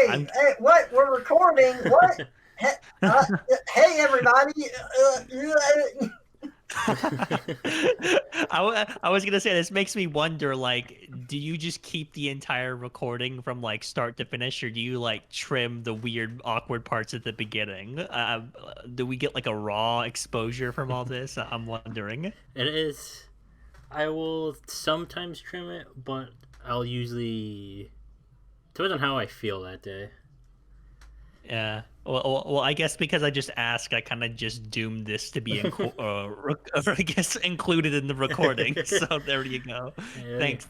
I'm What? We're recording. What? Hey, hey everybody. I was gonna say this makes me wonder, like, do you just keep the entire recording from like start to finish, or do you like trim the weird, awkward parts at the beginning? Do we get like a raw exposure from all this? I'm wondering. It is. I will sometimes trim it, but I'll usually depends on how I feel that day. Yeah. Well, I guess because I just asked, I kind of just doomed this to be, I guess, included in the recording. So there you go. Yeah. Thanks.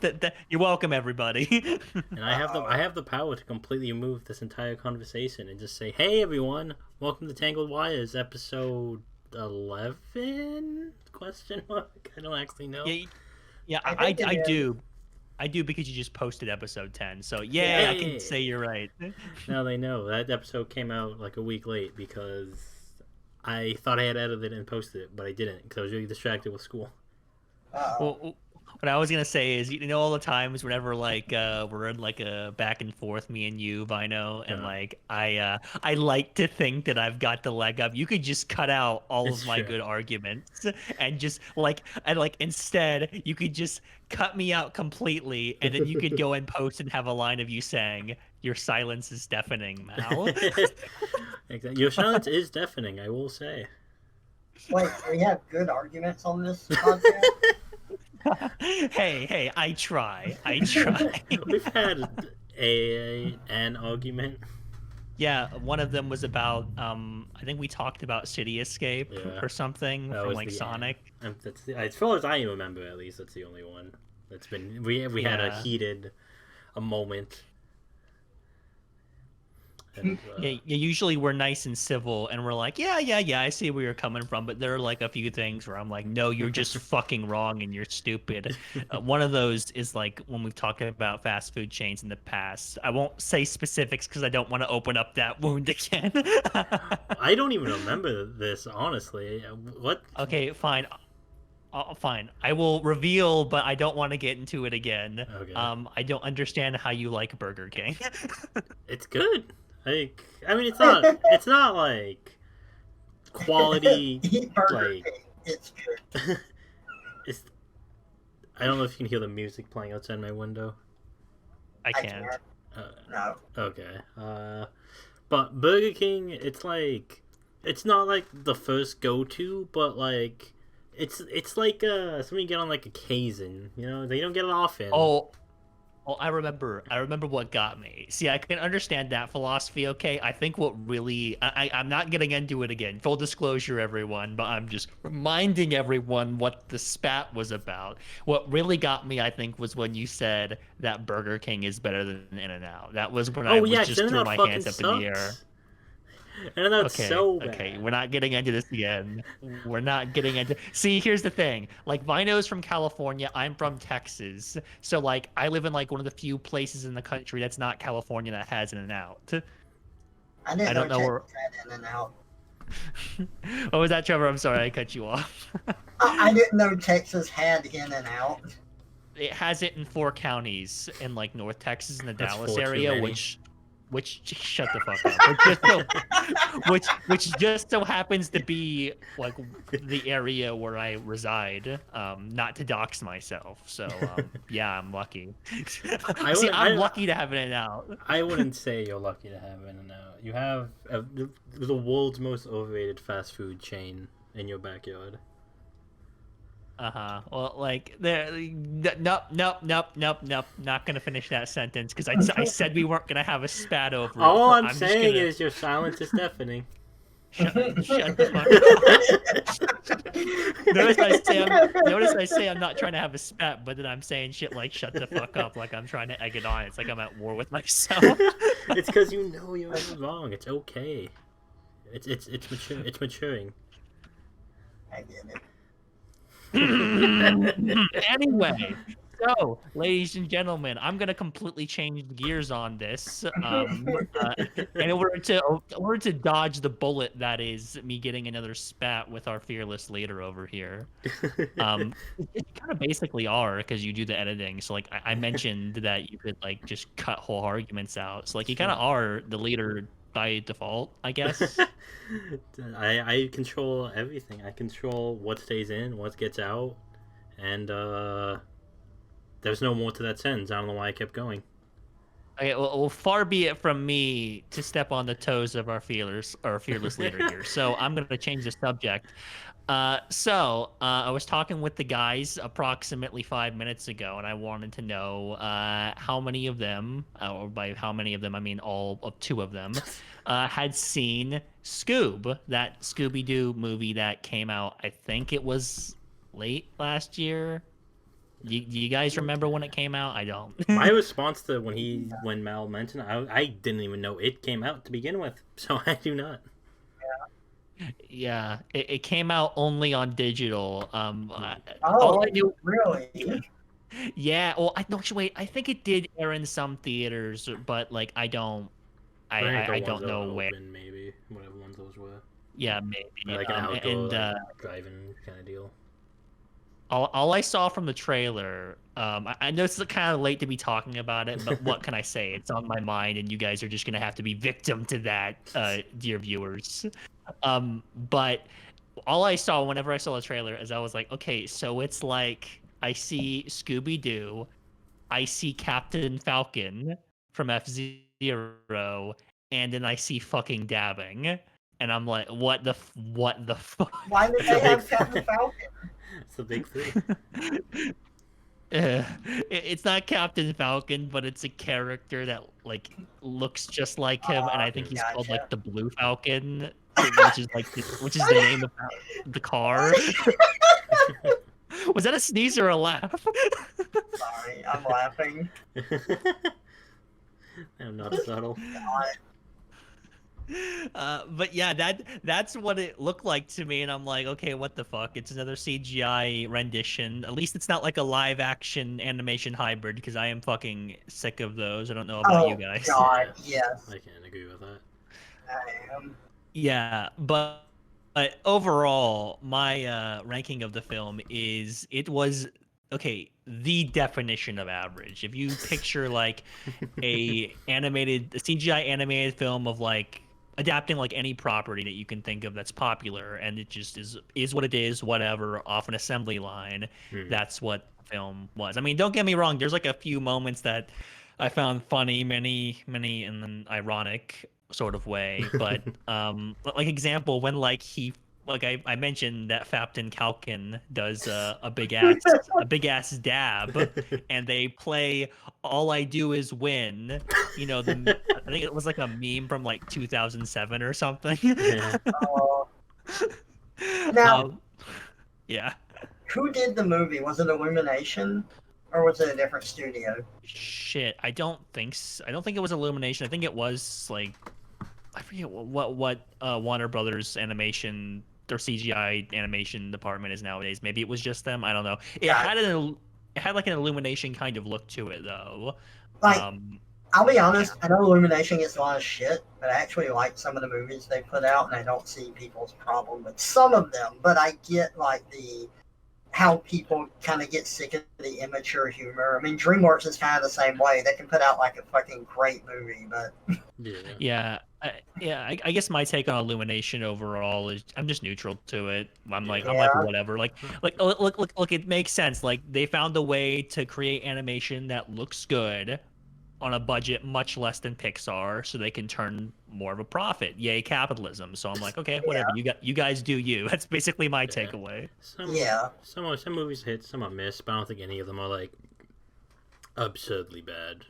You're welcome, everybody. And I have the power to completely move this entire conversation and just say, "Hey, everyone, welcome to Tangled Wires, episode 11?" Question mark. I don't actually know. Yeah, I do. I do because you just posted episode 10. So yeah, I can say you're right. Now they know. That episode came out like a week late because I thought I had edited and posted it, but I didn't because I was really distracted with school. Well, what I was gonna say is, you know, all the times whenever like we're in like a back and forth, me and you, Vino, and like I like to think that I've got the leg up. You could just cut out all of my good arguments and just like instead you could just cut me out completely, and then you could go and post and have a line of you saying, "Your silence is deafening, Mal." Exactly. Your silence is deafening, I will say. Wait, we have good arguments on this podcast? Hey, I try. We've had an argument. Yeah, one of them was about I think we talked about City Escape or something from like Sonic. That's as far as I remember, at least that's the only one that's been. We had a moment. And, yeah, usually we're nice and civil, and we're like, yeah, I see where you're coming from, but there are like a few things where I'm like, no, you're just fucking wrong and you're stupid. One of those is like when we've talked about fast food chains in the past. I won't say specifics because I don't want to open up that wound again. I don't even remember this, honestly. What? Okay, fine. Fine. I will reveal, but I don't want to get into it again. Okay. I don't understand how you like Burger King. It's good. Like, I mean, it's not like quality. Like, it's good. It's. I don't know if you can hear the music playing outside my window. I can't. No. Okay. But Burger King, it's like, it's not like the first go-to, but like, it's like something you get on like occasion. You know, they don't get it often. Oh, I remember what got me. See, I can understand that philosophy, okay? I think what really... I'm not getting into it again. Full disclosure, everyone, but I'm just reminding everyone what the spat was about. What really got me, I think, was when you said that Burger King is better than In-N-Out. That was when I was just threw my hands up in the air. And that's so bad. Okay, we're not getting into this again. We're not getting into... See, here's the thing. Like, Vino's from California. I'm from Texas. So, like, I live in, like, one of the few places in the country that's not California that has In-N-Out. I don't know where... In-N-Out. What was that, Trevor? I'm sorry, I cut you off. I didn't know Texas had In-N-Out. It has it in 4 counties in, like, North Texas and the Dallas area, which shut the fuck up. Which just so happens to be like the area where I reside. Not to dox myself. So yeah, I'm lucky. I'm lucky to have In-N-Out. I wouldn't say you're lucky to have In-N-Out. You have the world's most overrated fast food chain in your backyard. Well, like, nope. Not gonna finish that sentence because I said we weren't gonna have a spat over it. All I'm saying is your silence is deafening. Shut the fuck up. Notice I say I'm not trying to have a spat, but then I'm saying shit like "shut the fuck up," like I'm trying to egg it on. It's like I'm at war with myself. It's because you know you're wrong. It's okay. It's mature. It's maturing. I get it. Anyway, So, ladies and gentlemen, I'm gonna completely change the gears on this. And in order to dodge the bullet that is me getting another spat with our fearless leader over here, it kind of basically are because you do the editing. So like I mentioned that you could like just cut whole arguments out. So like you kind of are the leader by default, I guess. I control everything. I control what stays in, what gets out, and there's no more to that sentence. I don't know why I kept going. Okay, well, far be it from me to step on the toes of our fearless leader here. So I'm going to change the subject. I was talking with the guys approximately 5 minutes ago, and I wanted to know how many of them, or by how many of them, I mean all of two of them, had seen that Scooby Doo movie that came out. I think it was late last year. Do you guys remember when it came out? I don't. My response to when Mal mentioned, I didn't even know it came out to begin with, so I do not. Yeah, it came out only on digital. Oh, All I knew, really? yeah. Well, I no, wait. I think it did air in some theaters, but like I don't, I think the I ones don't that know were where. open, maybe whatever ones those were, Yeah, maybe. like an outdoor And like driving kind of deal. all I saw from the trailer, I know it's kind of late to be talking about it, but what can I say? It's on my mind, and you guys are just gonna have to be victim to that, dear viewers. But all I saw whenever I saw the trailer is I was like, okay, so it's like I see Scooby Doo, I see Captain Falcon from F-Zero, and then I see fucking dabbing, and I'm like, what the fuck? Why did It's a they big have Captain Falcon? it's a big three. It's not Captain Falcon, but it's a character that like looks just like him, and I think he's called Gotcha. like the Blue Falcon, which is which is the name of the car. Was that a sneeze or a laugh? Sorry, I'm laughing. I'm not subtle. God. But yeah, that's what it looked like to me, and I'm like, okay, what the fuck? It's another CGI rendition. At least it's not like a live action animation hybrid, because I am fucking sick of those. I don't know about you Oh, guys. God, yes. I can't agree with that. I am. Yeah, but overall, my ranking of the film is it was okay, the definition of average. If you picture like a CGI animated film of like adapting like any property that you can think of that's popular, and it just is what it is, whatever, off an assembly line, that's what the film was. I mean, don't get me wrong, there's like a few moments that I found funny, many and then ironic sort of way, but like example when like I mentioned that Fapton Kalkin does a big ass dab, and they play "All I Do Is Win." You know, I think it was like a meme from like 2007 or something. Yeah. Now, Yeah. who did the movie? Was it Illumination, or was it a different studio? Shit, I don't think it was Illumination. I think it was like I forget what Warner Brothers animation or CGI animation department is nowadays. Maybe it was just them. I don't know. It had like an Illumination kind of look to it though. Like, I'll be honest, I know Illumination gets a lot of shit, but I actually like some of the movies they put out, and I don't see people's problem with some of them. But I get like how people kind of get sick of the immature humor. I mean, DreamWorks is kind of the same way. They can put out like a fucking great movie, but yeah, I guess my take on Illumination overall is I'm just neutral to it. I'm like whatever. Like look, it makes sense. Like they found a way to create animation that looks good on a budget much less than Pixar, so they can turn more of a profit. Yay, capitalism. So I'm like, okay, whatever. You guys do you. That's basically my takeaway. Some movies hit, some are missed, but I don't think any of them are like absurdly bad.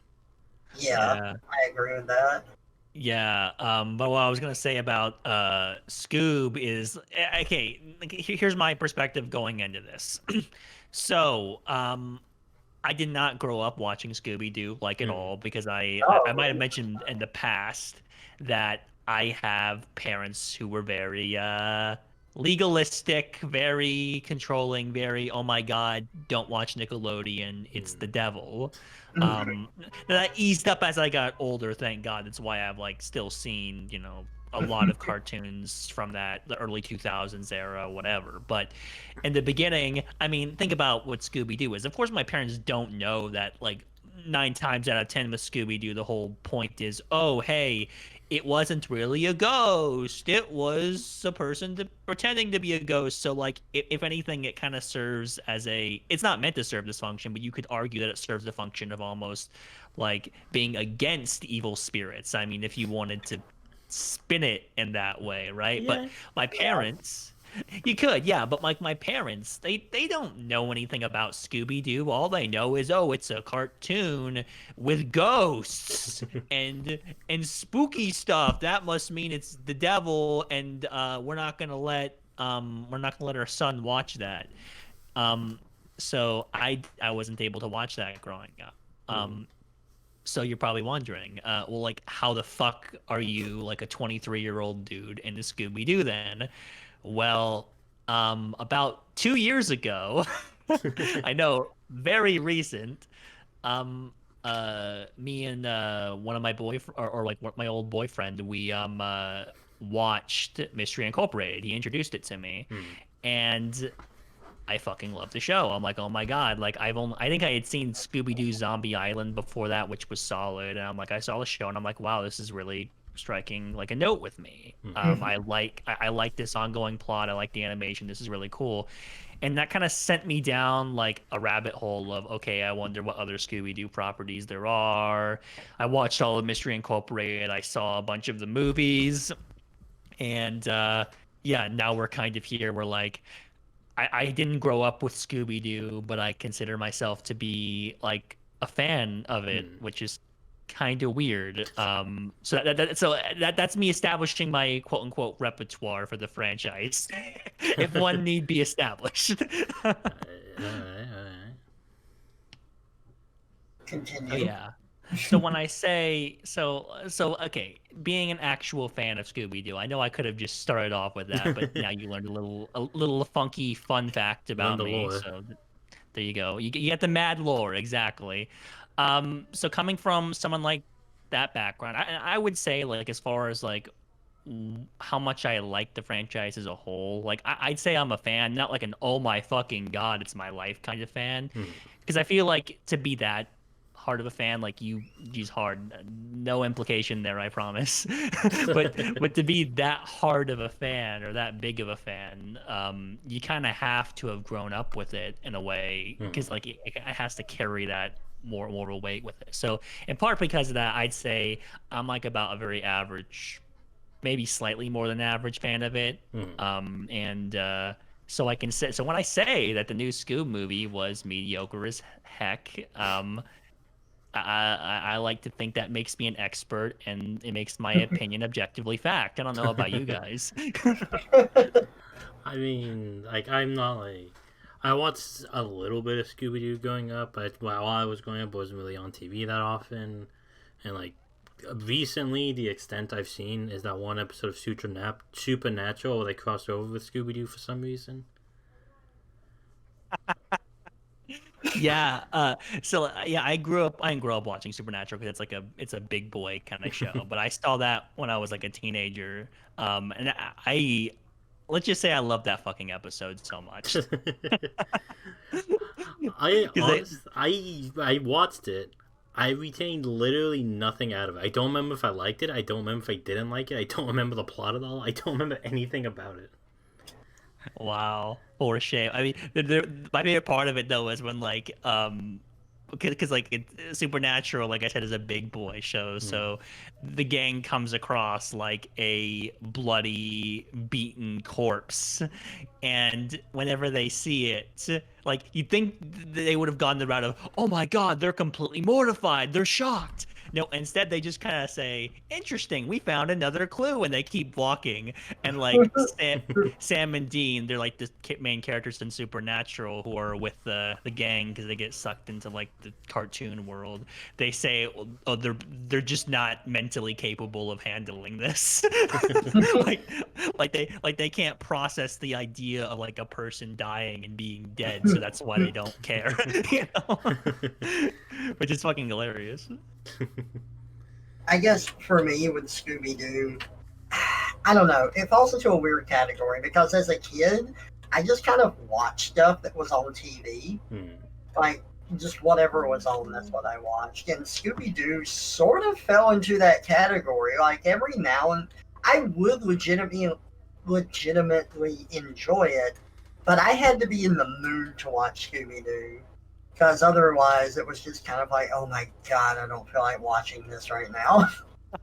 Yeah, I agree with that. Yeah, but what I was gonna say about Scoob is okay. Here's my perspective going into this. So, I did not grow up watching Scooby Doo like at all because I might have mentioned in the past that I have parents who were very legalistic, very controlling, very oh my god, don't watch Nickelodeon, it's Mm. the devil. Mhm. Um, that eased up as I got older, thank God. That's why I've like still seen, a lot of cartoons from the early 2000s era, whatever. But in the beginning, I mean, think about what Scooby Doo is. Of course, my parents don't know that like 9 times out of 10 with Scooby Doo, the whole point is, oh, hey, it wasn't really a ghost. It was a person pretending to be a ghost. So, like, if anything, it kind of serves as it's not meant to serve this function, but you could argue that it serves the function of almost like being against evil spirits. I mean, if you wanted to spin it in that way, right? But Yeah. my Yeah. parents, you could, yeah, but like my parents, they don't know anything about Scooby Doo. All they know is, oh, it's a cartoon with ghosts and spooky stuff. That must mean it's the devil, and we're not gonna let our son watch that. Um, so I wasn't able to watch that growing up. Mm. So you're probably wondering, well, like, how the fuck are you like a 23-year-old dude into Scooby Doo then? Well, about 2 years ago, I know, very recent, um, me and one of my boyfriend or like my old boyfriend, we watched Mystery Incorporated. He introduced it to me, Mm. and I fucking love the show. I'm like, oh my God. Like I think I had seen Scooby-Doo Zombie Island before that, which was solid. And I'm like, I saw the show and I'm like, wow, this is really striking like a note with me. Mm. I like this ongoing plot. I like the animation. This is really cool. And that kind of sent me down like a rabbit hole of, okay, I wonder what other Scooby-Doo properties there are. I watched all of Mystery Incorporated. I saw a bunch of the movies. And yeah, now we're kind of here. We're like, I didn't grow up with Scooby Doo, but I consider myself to be like a fan of it, Mm. which is kind of weird. So that's me establishing my quote unquote repertoire for the franchise, if one need be established. Alright. Oh Continue. yeah. So when I say okay, being an actual fan of Scooby Doo, I know I could have just started off with that, but now you learned a little funky fun fact Learn about the me. lore. So there you go. You get the mad lore exactly. So coming from someone like that background, I would say like as far as like how much I like the franchise as a whole, like I'd say I'm a fan, not like an oh my fucking god, it's my life kind of fan, Mm. because I feel like to be that hard of a fan, like you use hard, no implication there, I promise. but to be that hard of a fan or that big of a fan, you kind of have to have grown up with it in a way, Mm. because like it has to carry that more moral weight with it. So in part because of that, I'd say I'm like about a very average, maybe slightly more than average fan of it. Mm. And so I can say, so when I say that the new Scoob movie was mediocre as heck, I like to think that makes me an expert and it makes my opinion objectively fact. I don't know about you guys. I mean, like, I'm not like. I watched a little bit of Scooby Doo growing up, but while I was growing up, it wasn't really on TV that often. And, like, recently, the extent I've seen is that one episode of Supernatural where they crossed over with Scooby Doo for some reason. Yeah. Yeah, I didn't grow up watching Supernatural because it's a big boy kind of show. But I saw that when I was like a teenager. And let's just say I love that fucking episode so much. I 'Cause they, honest, I watched it. I retained literally nothing out of it. I don't remember if I liked it. I don't remember if I didn't like it. I don't remember the plot at all. I don't remember anything about it. wow, for shame. I mean, my favorite part of it though is when like because like Supernatural, like I said, is a big boy show, Mm. so the gang comes across like a bloody, beaten corpse, and whenever they see it, like you'd think they would have gone the route of, oh my God, they're completely mortified, they're shocked. No, instead they just kind of say, "Interesting, we found another clue," and they keep walking. And like Sam and Dean, they're like the main characters in Supernatural who are with the gang because they get sucked into like the cartoon world. They say, "Oh, they're just not mentally capable of handling this." like they can't process the idea of like a person dying and being dead, so that's why they don't care. You know, which is fucking hilarious. I guess for me with Scooby Doo, I don't know. It falls into a weird category because as a kid, I just kind of watched stuff that was on TV. Like, just whatever was on, that's what I watched. And Scooby Doo sort of fell into that category. Like, every now and I would legitimately enjoy it, but I had to be in the mood to watch Scooby Doo. Because otherwise, it was just kind of like, oh my god, I don't feel like watching this right now.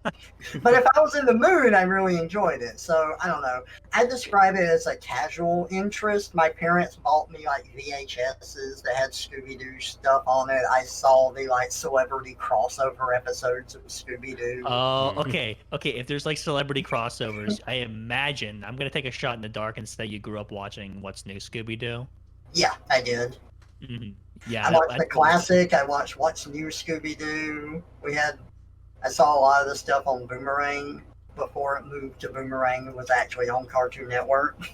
But if I was in the mood, I really enjoyed it. So I don't know. I describe it as a casual interest. My parents bought me like VHSs that had Scooby Doo stuff on it. I saw the like celebrity crossover episodes of Scooby Doo. Oh, okay. If there's like celebrity crossovers, I imagine I'm gonna take a shot in the dark and say you grew up watching What's New Scooby Doo. Yeah, I did. Mm-hmm. Yeah, I watched the classic. I watched What's New Scooby Doo. I saw a lot of the stuff on Boomerang before it moved to Boomerang and was actually on Cartoon Network.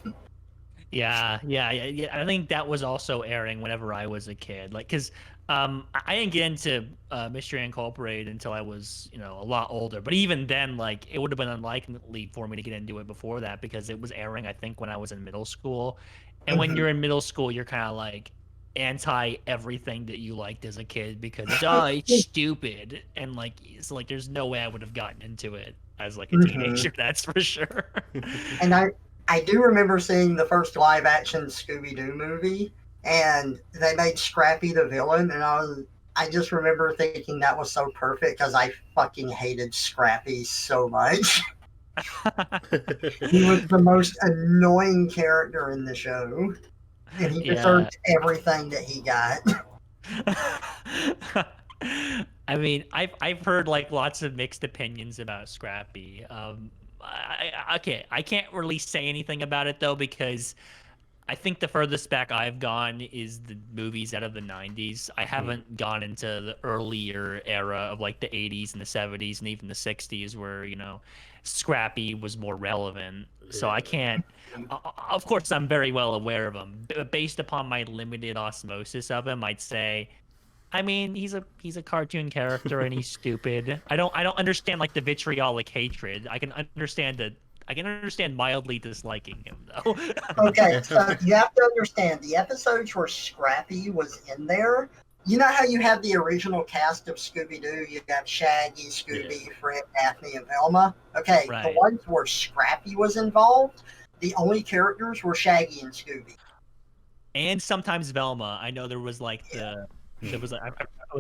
Yeah. I think that was also airing whenever I was a kid. Like, cause I didn't get into Mystery Incorporated until I was, a lot older. But even then, like, it would have been unlikely for me to get into it before that because it was airing, I think, when I was in middle school. And when you're in middle school, you're kind of like anti everything that you liked as a kid because it's stupid, and like it's like there's no way I would have gotten into it as like a teenager. That's for sure. And I do remember seeing the first live action Scooby Doo movie, and they made Scrappy the villain, and I just remember thinking that was so perfect because I fucking hated Scrappy so much. He was the most annoying character in the show. And he deserved everything that he got. I mean, I've heard like lots of mixed opinions about Scrappy. I can't really say anything about it though because I think the furthest back I've gone is the movies out of the 90s. I haven't gone into the earlier era of like the 80s and the 70s and even the 60s where, Scrappy was more relevant. So I can't. Of course, I'm very well aware of him. Based upon my limited osmosis of him, I'd say, I mean, he's a cartoon character and he's stupid. I don't understand like the vitriolic hatred. I can understand mildly disliking him though. Okay, so you have to understand the episodes where Scrappy was in there. You know how you have the original cast of Scooby-Doo? You got Shaggy, Scooby, Fred, Daphne, and Velma. Okay, Right. The ones where Scrappy was involved, the only characters were Shaggy and Scooby. And sometimes Velma. I know there was like there was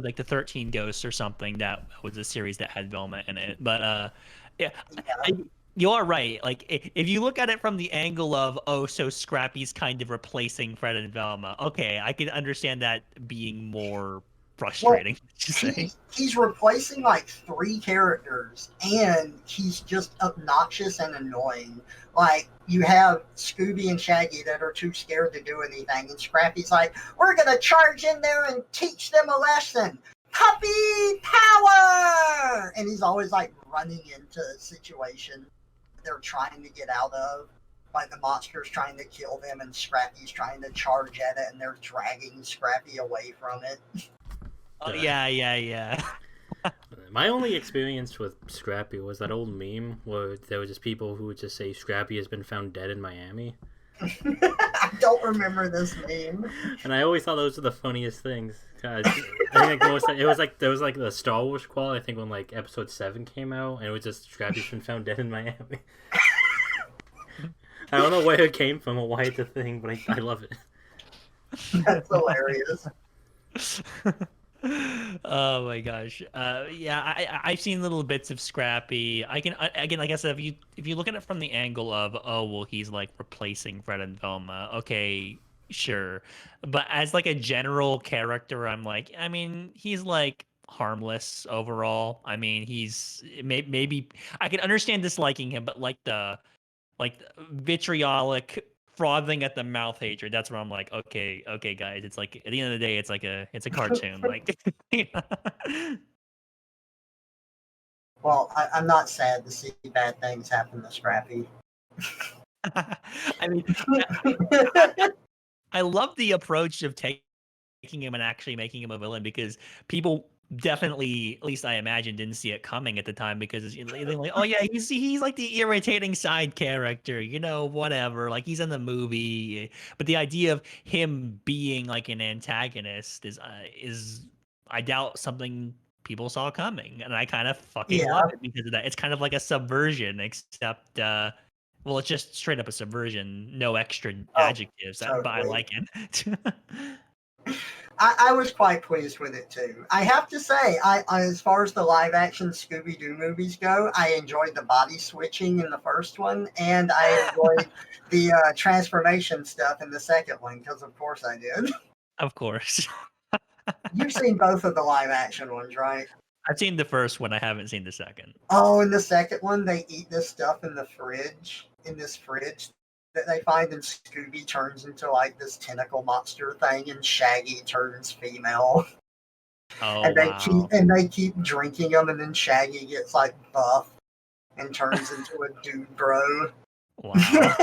like the 13 Ghosts or something that was a series that had Velma in it. But yeah. You are right. Like, if you look at it from the angle of, so Scrappy's kind of replacing Fred and Velma. Okay, I can understand that being more frustrating. Well, he's replacing like 3 characters, and he's just obnoxious and annoying. Like, you have Scooby and Shaggy that are too scared to do anything, and Scrappy's like, we're going to charge in there and teach them a lesson. Puppy power! And he's always like running into a situation they're trying to get out of. Like the monster's trying to kill them and Scrappy's trying to charge at it and they're dragging Scrappy away from it. Oh, yeah. My only experience with Scrappy was that old meme where there were just people who would just say Scrappy has been found dead in Miami. I don't remember this meme. And I always thought those were the funniest things. I think it was like there was like the Star Wars quality. I think when like Episode 7 came out, and it was just Scrappy's been found dead in Miami. I don't know where it came from or why it's a thing, but I love it. That's hilarious. Oh my gosh. Yeah, I've seen little bits of Scrappy. I can again, like I said, if you look at it from the angle of, he's like replacing Fred and Velma. Okay, sure. But as like a general character, I'm like, I mean, he's like harmless overall. I mean, he's maybe I can understand disliking him, but like the vitriolic frothing at the mouth hatred, that's where I'm like, okay guys, it's like at the end of the day it's a cartoon. Like Well, I'm not sad to see bad things happen to Scrappy. I mean, I love the approach of taking him and actually making him a villain because people definitely, at least I imagine, didn't see it coming at the time because they're like, oh yeah, he's like the irritating side character, whatever. Like he's in the movie, but the idea of him being like an antagonist is I doubt something people saw coming, and I kind of fucking Yeah, love it because of that. It's kind of like a subversion, except well, it's just straight up a subversion, no extra oh, adjectives, but I totally. like it. I was quite pleased with it too. I have to say, as far as the live action Scooby Doo movies go, I enjoyed the body switching in the first one, and I enjoyed the transformation stuff in the second one because, of course, I did. Of course. You've seen both of the live action ones, right? I've seen the first one. I haven't seen the second. Oh, in the second one, they eat this stuff in this fridge that they find, and Scooby turns into like this tentacle monster thing, and Shaggy turns female. Oh And wow, they keep drinking them, and then Shaggy gets like buff and turns into a dude bro. wow.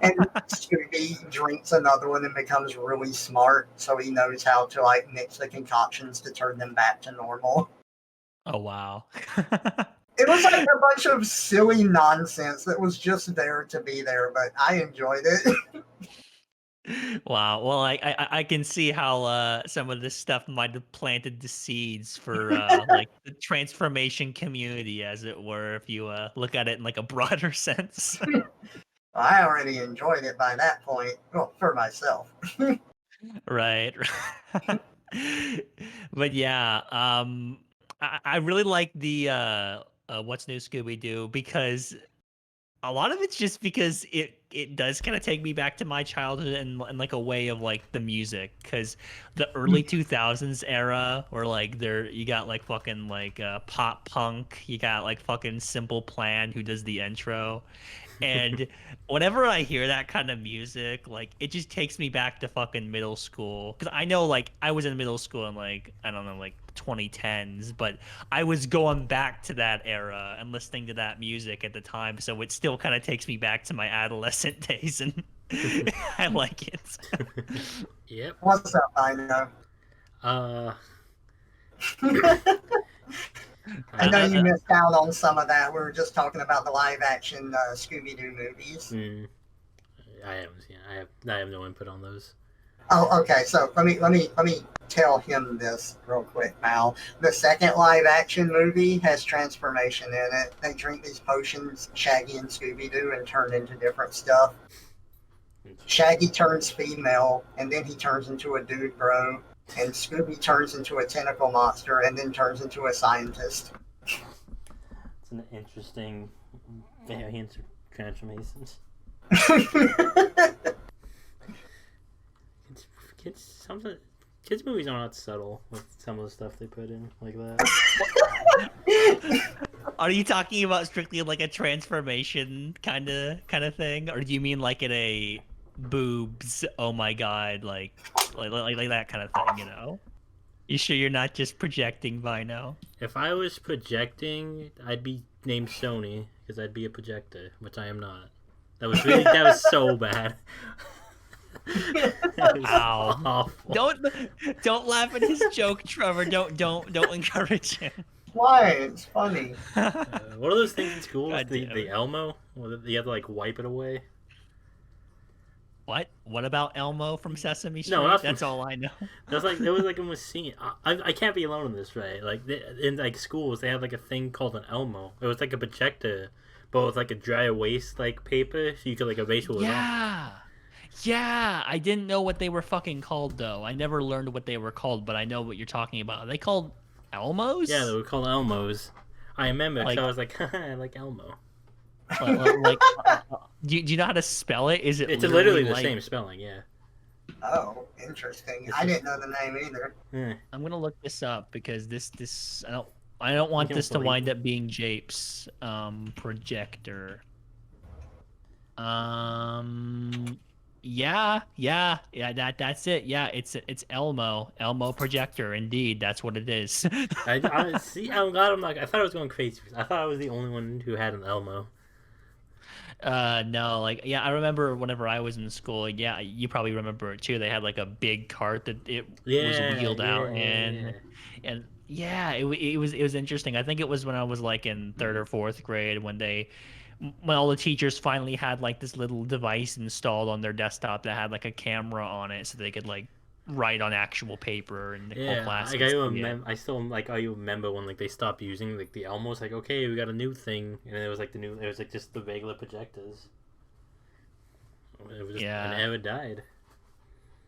And Scooby drinks another one and becomes really smart, so he knows how to like mix the concoctions to turn them back to normal. Oh wow. It was like a bunch of silly nonsense that was just there to be there, but I enjoyed it. Wow. Well, I can see how some of this stuff might have planted the seeds for like the transformation community, as it were, if you look at it in like a broader sense. I already enjoyed it by that point. Well, for myself. Right. But yeah, I really like the What's New Scooby Doo because a lot of it's just because it does kind of take me back to my childhood and like a way of like the music because the early 2000s era where like there you got like fucking like pop punk, you got like fucking Simple Plan who does the intro, and whenever I hear that kind of music, like it just takes me back to fucking middle school. Cause I know like I was in middle school in like, I don't know, like 2010s, but I was going back to that era and listening to that music at the time. So it still kind of takes me back to my adolescent days and I like it. Yep. What's up, I know? Uh, I know you Uh, missed out on some of that. We were just talking about the live action Scooby Doo movies. mm, I haven't seen. I have no input on those. Oh, okay. So let me tell him this real quick, Mal. The second live action movie has transformation in it. They drink these potions, Shaggy and Scooby Doo, and turn into different stuff. Shaggy turns female, and then he turns into a dude bro. And Scooby turns into a tentacle monster, and then turns into a scientist. It's an interesting variant of transformations. Kids, something. Kids movies aren't that subtle with some of the stuff they put in like that. are you talking about strictly like a transformation kind of thing, or do you mean like in a boobs? Oh my god, like that kind of thing? You sure you're not just projecting, Vino? If I was projecting, I'd be named Sony because I'd be a projector, which I am not. That was so bad. That was Ow! awful. Don't laugh at his joke, Trevor. Don't encourage him. Why? It's funny. What are those things in school? God The damn the it. Elmo? Well, you have to like wipe it away. What? What about Elmo from Sesame Street? No, That's all I know. That's like it was like a machine. I can't be alone in this, right? Like in like schools, they have like a thing called an Elmo. It was like a projector, but with like a dry erase like paper, so you could like erase what was on. Yeah. Yeah, I didn't know what they were fucking called though. I never learned what they were called, but I know what you're talking about. Are they called Elmos? Yeah, they were called Elmos. I remember, Like, so I was like, I like Elmo. like, do you know how to spell it? Is it It's literally the like, same spelling, yeah. Oh, interesting. It's I just didn't know the name either. I'm gonna look this up because this I don't you want can this to believe wind up being Jape's projector. Um, yeah. That's it. Yeah, it's Elmo projector. Indeed, that's what it is. I see. I'm glad I'm like. I thought I was going crazy. I thought I was the only one who had an Elmo. No, like yeah, I remember whenever I was in school. Yeah, you probably remember it too. They had like a big cart that it was Yeah, wheeled out yeah, yeah, yeah. and yeah, it was interesting. I think it was when I was like in third or fourth grade when all the teachers finally had like this little device installed on their desktop that had like a camera on it so they could like write on actual paper and the whole Yeah, class like could see it. I still like. I remember when like they stopped using like the Elmos. Like, okay, we got a new thing, and it was like the new. It was like just the regular projectors. It was just an Yeah. era died.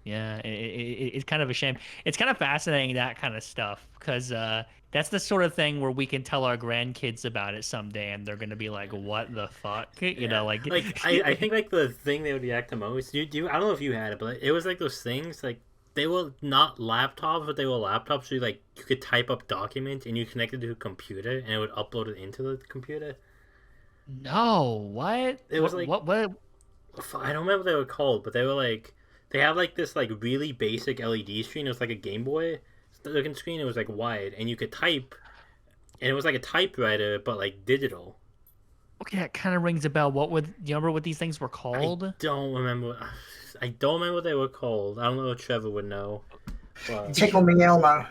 Yeah, it's kind of a shame. It's kind of fascinating that kind of stuff because that's the sort of thing where we can tell our grandkids about it someday, and they're gonna be like, "What the fuck?" You Yeah, know, like like I think like the thing they would react to most. I don't know if you had it, but like, it was like those things like they were not laptops, but they were laptops. So you could type up documents and you connected to a computer, and it would upload it into the computer. no, what? It was like What? I don't remember what they were called, but they were like they had like this like really basic LED screen. It was like a Game Boy looking screen. It was like wide, and you could type, and it was like a typewriter, but like digital. Okay, that kind of rings a bell. What would do you remember what these things were I called? don't remember. I don't remember what they were called. I don't know if Trevor would know. But Tickle Me Elmo.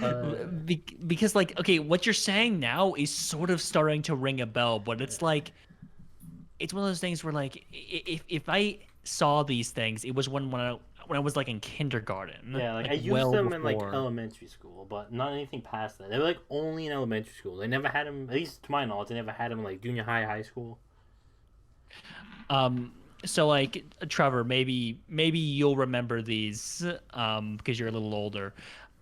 uh, Because like okay, what you're saying now is sort of starting to ring a bell, but it's like it's one of those things where like if I saw these things, it was when I was like in kindergarten, yeah, like I like used well them in like before. elementary school, but not anything past that. They were like only in elementary school. They never had them, at least to my knowledge, they never had them in like junior high, high school. So like Trevor, maybe you'll remember these because you're a little older.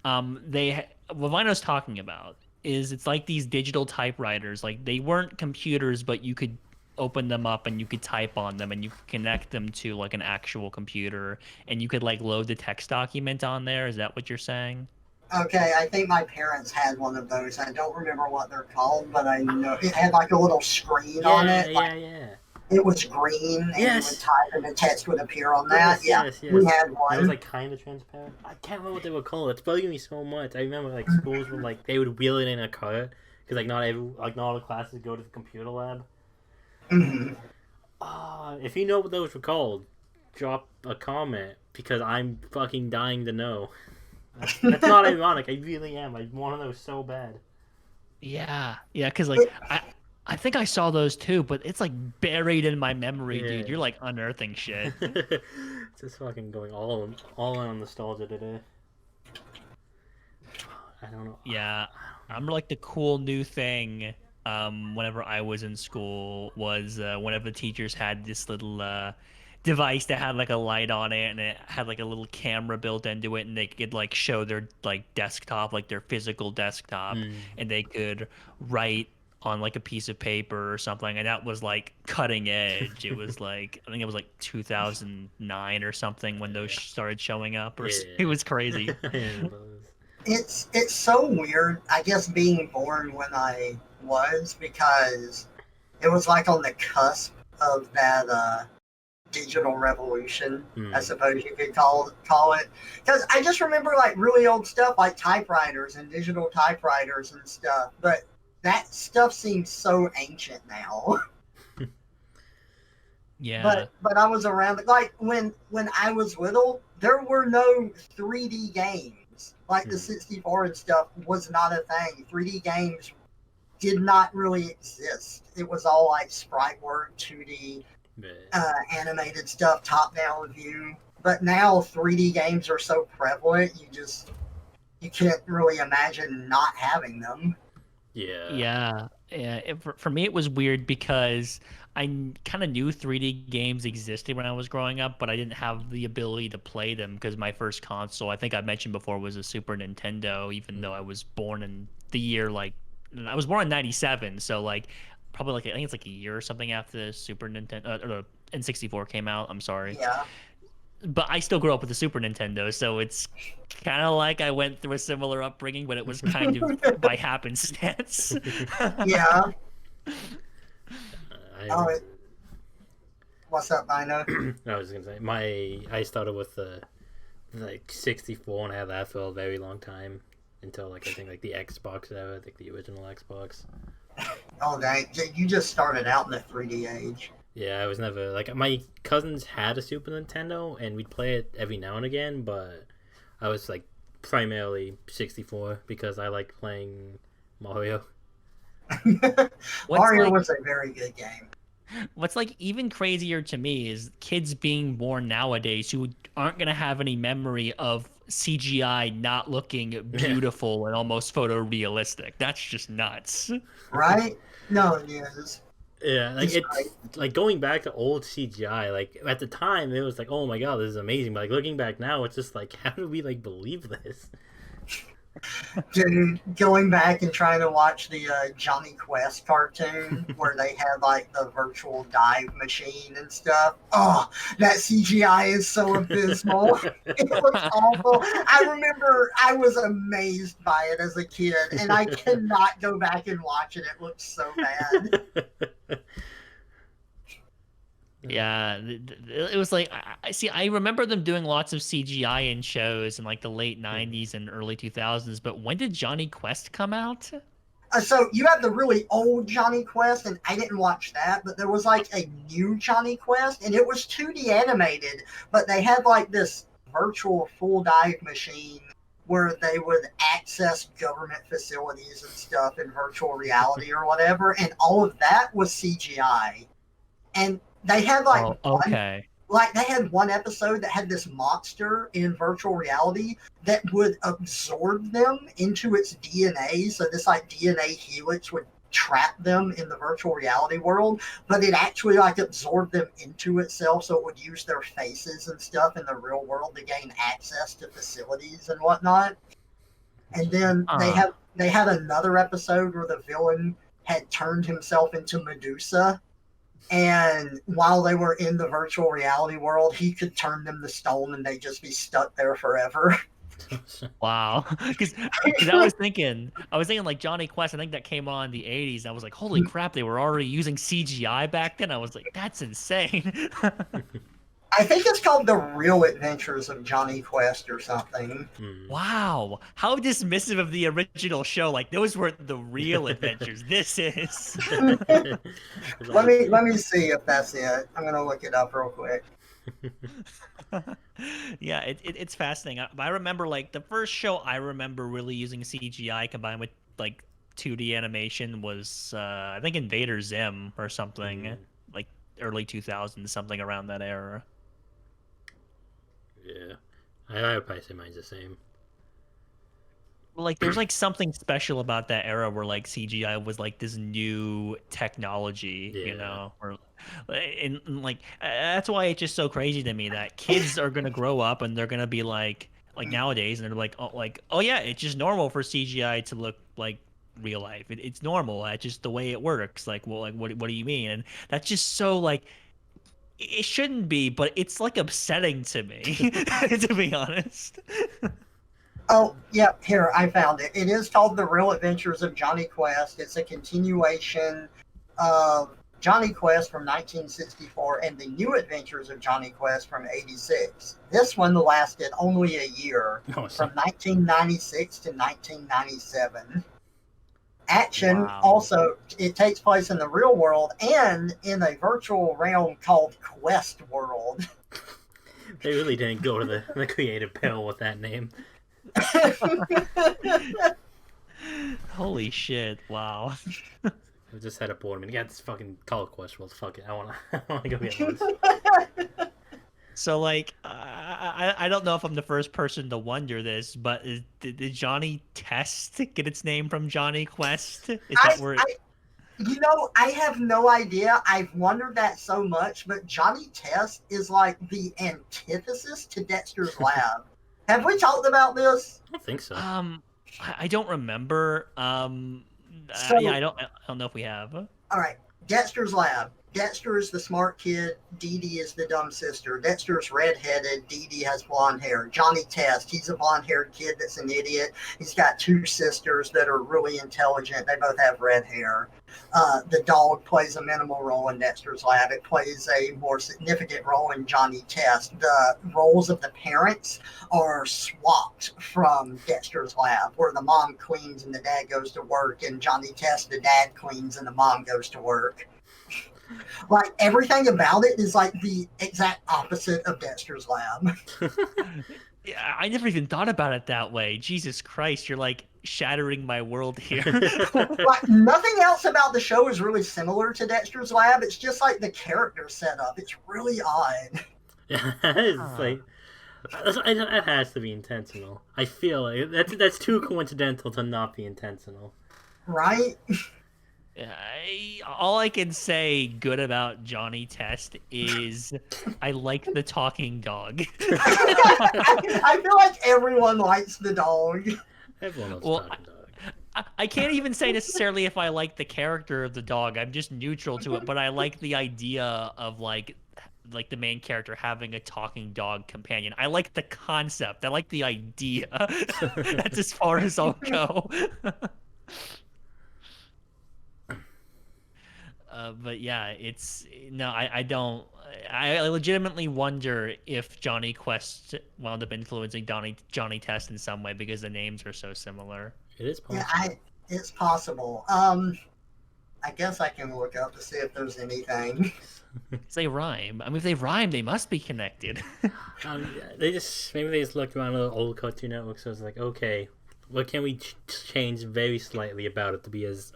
What Vino's talking about is it's like these digital typewriters. Like they weren't computers, but you could open them up and you could type on them and you could connect them to like an actual computer and you could like load the text document on there. Is that what you're saying? Okay, I think my parents had one of those. I don't remember what they're called, but I know it had like a little screen on Yeah, it. Like yeah. it was green, and you would Yes, type, and the text would appear on that. Yeah, yes. we had It was one. like kind of transparent. I can't remember what they were called. It's bugging me so much. I remember like schools would like they would wheel it in a cart because not all the classes go to the computer lab. Hmm. If you know what those were called, drop a comment because I'm fucking dying to know. That's not ironic. I really am. I want to know so bad. Yeah, because like I think I saw those too, but it's like buried in my memory, dude. Yeah. You're like unearthing shit. Just fucking going all in on nostalgia today. I don't know. Yeah, I remember like the cool new thing. Whenever I was in school, was one of the teachers had this little device that had like a light on it, and it had like a little camera built into it, and they could like show their like desktop, like their physical desktop, Mm. and they could write on like a piece of paper or something, and that was like cutting edge. It was like I think it was like 2009 or something when those started showing up, or Yeah. it was crazy. Yeah, it was. It's so weird. I guess being born when I was because it was like on the cusp of that digital revolution, I Mm. suppose you could call it. Because I just remember like really old stuff like typewriters and digital typewriters and stuff, but that stuff seems so ancient now. Yeah. But I was around like when I was little, there were no 3D games. Like the 64 and stuff was not a thing. 3D games did not really exist. It was all like sprite work, 2D, But, animated stuff, top down view. But now 3D games are so prevalent, you can't really imagine not having them. yeah. Yeah. For me, it was weird because I kind of knew 3D games existed when I was growing up, but I didn't have the ability to play them because my first console, I think I mentioned before, was a Super Nintendo, even though I was born in the year like I was born in '97, so like probably like I think it's like a year or something after the Super Nintendo or N64 came out. I'm sorry. Yeah. But I still grew up with the Super Nintendo, so it's kind of like I went through a similar upbringing, but it was kind of by happenstance. Yeah. I, Oh, what's up, Vino? I was gonna say I started with the like 64 and I had that for a very long time until like I think like the Xbox era, like the original Xbox. Oh, dang. You just started out in the 3D age. Yeah, I was never like my cousins had a Super Nintendo and we'd play it every now and again, but I was like primarily 64 because I liked playing Mario. Mario like- was a very good game. What's like even crazier to me is kids being born nowadays who aren't gonna have any memory of CGI not looking beautiful and almost photorealistic. That's just nuts. Right? No, it is. Yeah, like It's it's like going back to old CGI. Like at the time, it was like, oh my god, this is amazing. But like looking back now, it's just like, how do we like believe this? Dude, going back and trying to watch the Johnny Quest cartoon where they had like the virtual dive machine and stuff. Oh, that CGI is so abysmal. It looks awful. I remember I was amazed by it as a kid, and I cannot go back and watch it. It looks so bad. Yeah, it was like I see. I remember them doing lots of CGI in shows in like the late '90s and early 2000s. But when did Johnny Quest come out? So you have the really old Johnny Quest, and I didn't watch that, but there was like a new Johnny Quest, and it was 2D animated, but they had like this virtual full dive machine where they would access government facilities and stuff in virtual reality or whatever, and all of that was CGI. And they had like okay. they had one episode that had this monster in virtual reality that would absorb them into its DNA. So this like DNA helix would trap them in the virtual reality world, but it actually like absorbed them into itself, so it would use their faces and stuff in the real world to gain access to facilities and whatnot. And then they had another episode where the villain had turned himself into Medusa. And while they were in the virtual reality world, he could turn them to stone and they'd just be stuck there forever. Wow. Because I was thinking like Johnny Quest, I think that came on in the 80s. And I was like, holy crap, they were already using CGI back then. I was like, that's insane. I think it's called The Real Adventures of Johnny Quest or something. Wow. How dismissive of the original show. Like, those weren't the real adventures. This is. Let me see if that's it. I'm going to look it up real quick. Yeah, it's fascinating. I remember, like, the first show I remember really using CGI combined with, like, 2D animation was, I think, Invader Zim or something. Like, early 2000s, something around that era. Yeah, I would probably say mine's the same. Well, like, there's like something special about that era where like CGI was like this new technology, you know, or and like that's why it's just so crazy to me that kids are gonna grow up and they're gonna be like nowadays and they're like, oh yeah, it's just normal for CGI to look like real life. It's normal. That's just the way it works. Like, well, like what do you mean? And that's just so like. It shouldn't be, but it's like upsetting to me, to be honest. Oh, yeah, here, I found it. It is called The Real Adventures of Johnny Quest. It's a continuation of Johnny Quest from 1964 and The New Adventures of Johnny Quest from 86. This one lasted only a year, from 1996 to 1997. Action also, it takes place in the real world and in a virtual realm called Quest World. They really didn't go to the creative pill with that name. Holy shit! Wow. I just had a board. I mean, yeah, it's fucking called Quest World. Fuck it. I wanna go get one. So, like, I don't know if I'm the first person to wonder this, but did Johnny Test get its name from Johnny Quest? Is that where? I have no idea. I've wondered that so much, but Johnny Test is like the antithesis to Dexter's Lab. Have we talked about this? I don't think so. I don't remember. Yeah, I don't know if we have. All right, Dexter's Lab. Dexter is the smart kid. Dee Dee is the dumb sister. Dexter's redheaded. Dee Dee has blonde hair. Johnny Test, he's a blonde-haired kid that's an idiot. He's got two sisters that are really intelligent. They both have red hair. The dog plays a minimal role in Dexter's Lab. It plays a more significant role in Johnny Test. The roles of the parents are swapped from Dexter's Lab, where the mom cleans and the dad goes to work, and Johnny Test, the dad cleans and the mom goes to work. Like, everything about it is like the exact opposite of Dexter's Lab. Yeah, I never even thought about it that way. Jesus Christ, you're like shattering my world here. Like, nothing else about the show is really similar to Dexter's Lab. It's just like the character setup. It's really odd. Yeah, it's like that has to be intentional. I feel like that's too coincidental to not be intentional. Right? All I can say good about Johnny Test is I like the talking dog. I feel like everyone likes the dog. Everyone loves Well, talking dog. I can't even say necessarily if I like the character of the dog. I'm just neutral to it, but I like the idea of like the main character having a talking dog companion. I like the concept. I like the idea. That's as far as I'll go. But yeah, I don't. I legitimately wonder if Johnny Quest wound up influencing Johnny Test in some way because the names are so similar. It is possible. Yeah, it's possible. I guess I can look up to see if there's anything. They rhyme. I mean, if they rhyme, they must be connected. Maybe they just looked around at old Cartoon Network, so it's like, okay, what can we change very slightly about it to be as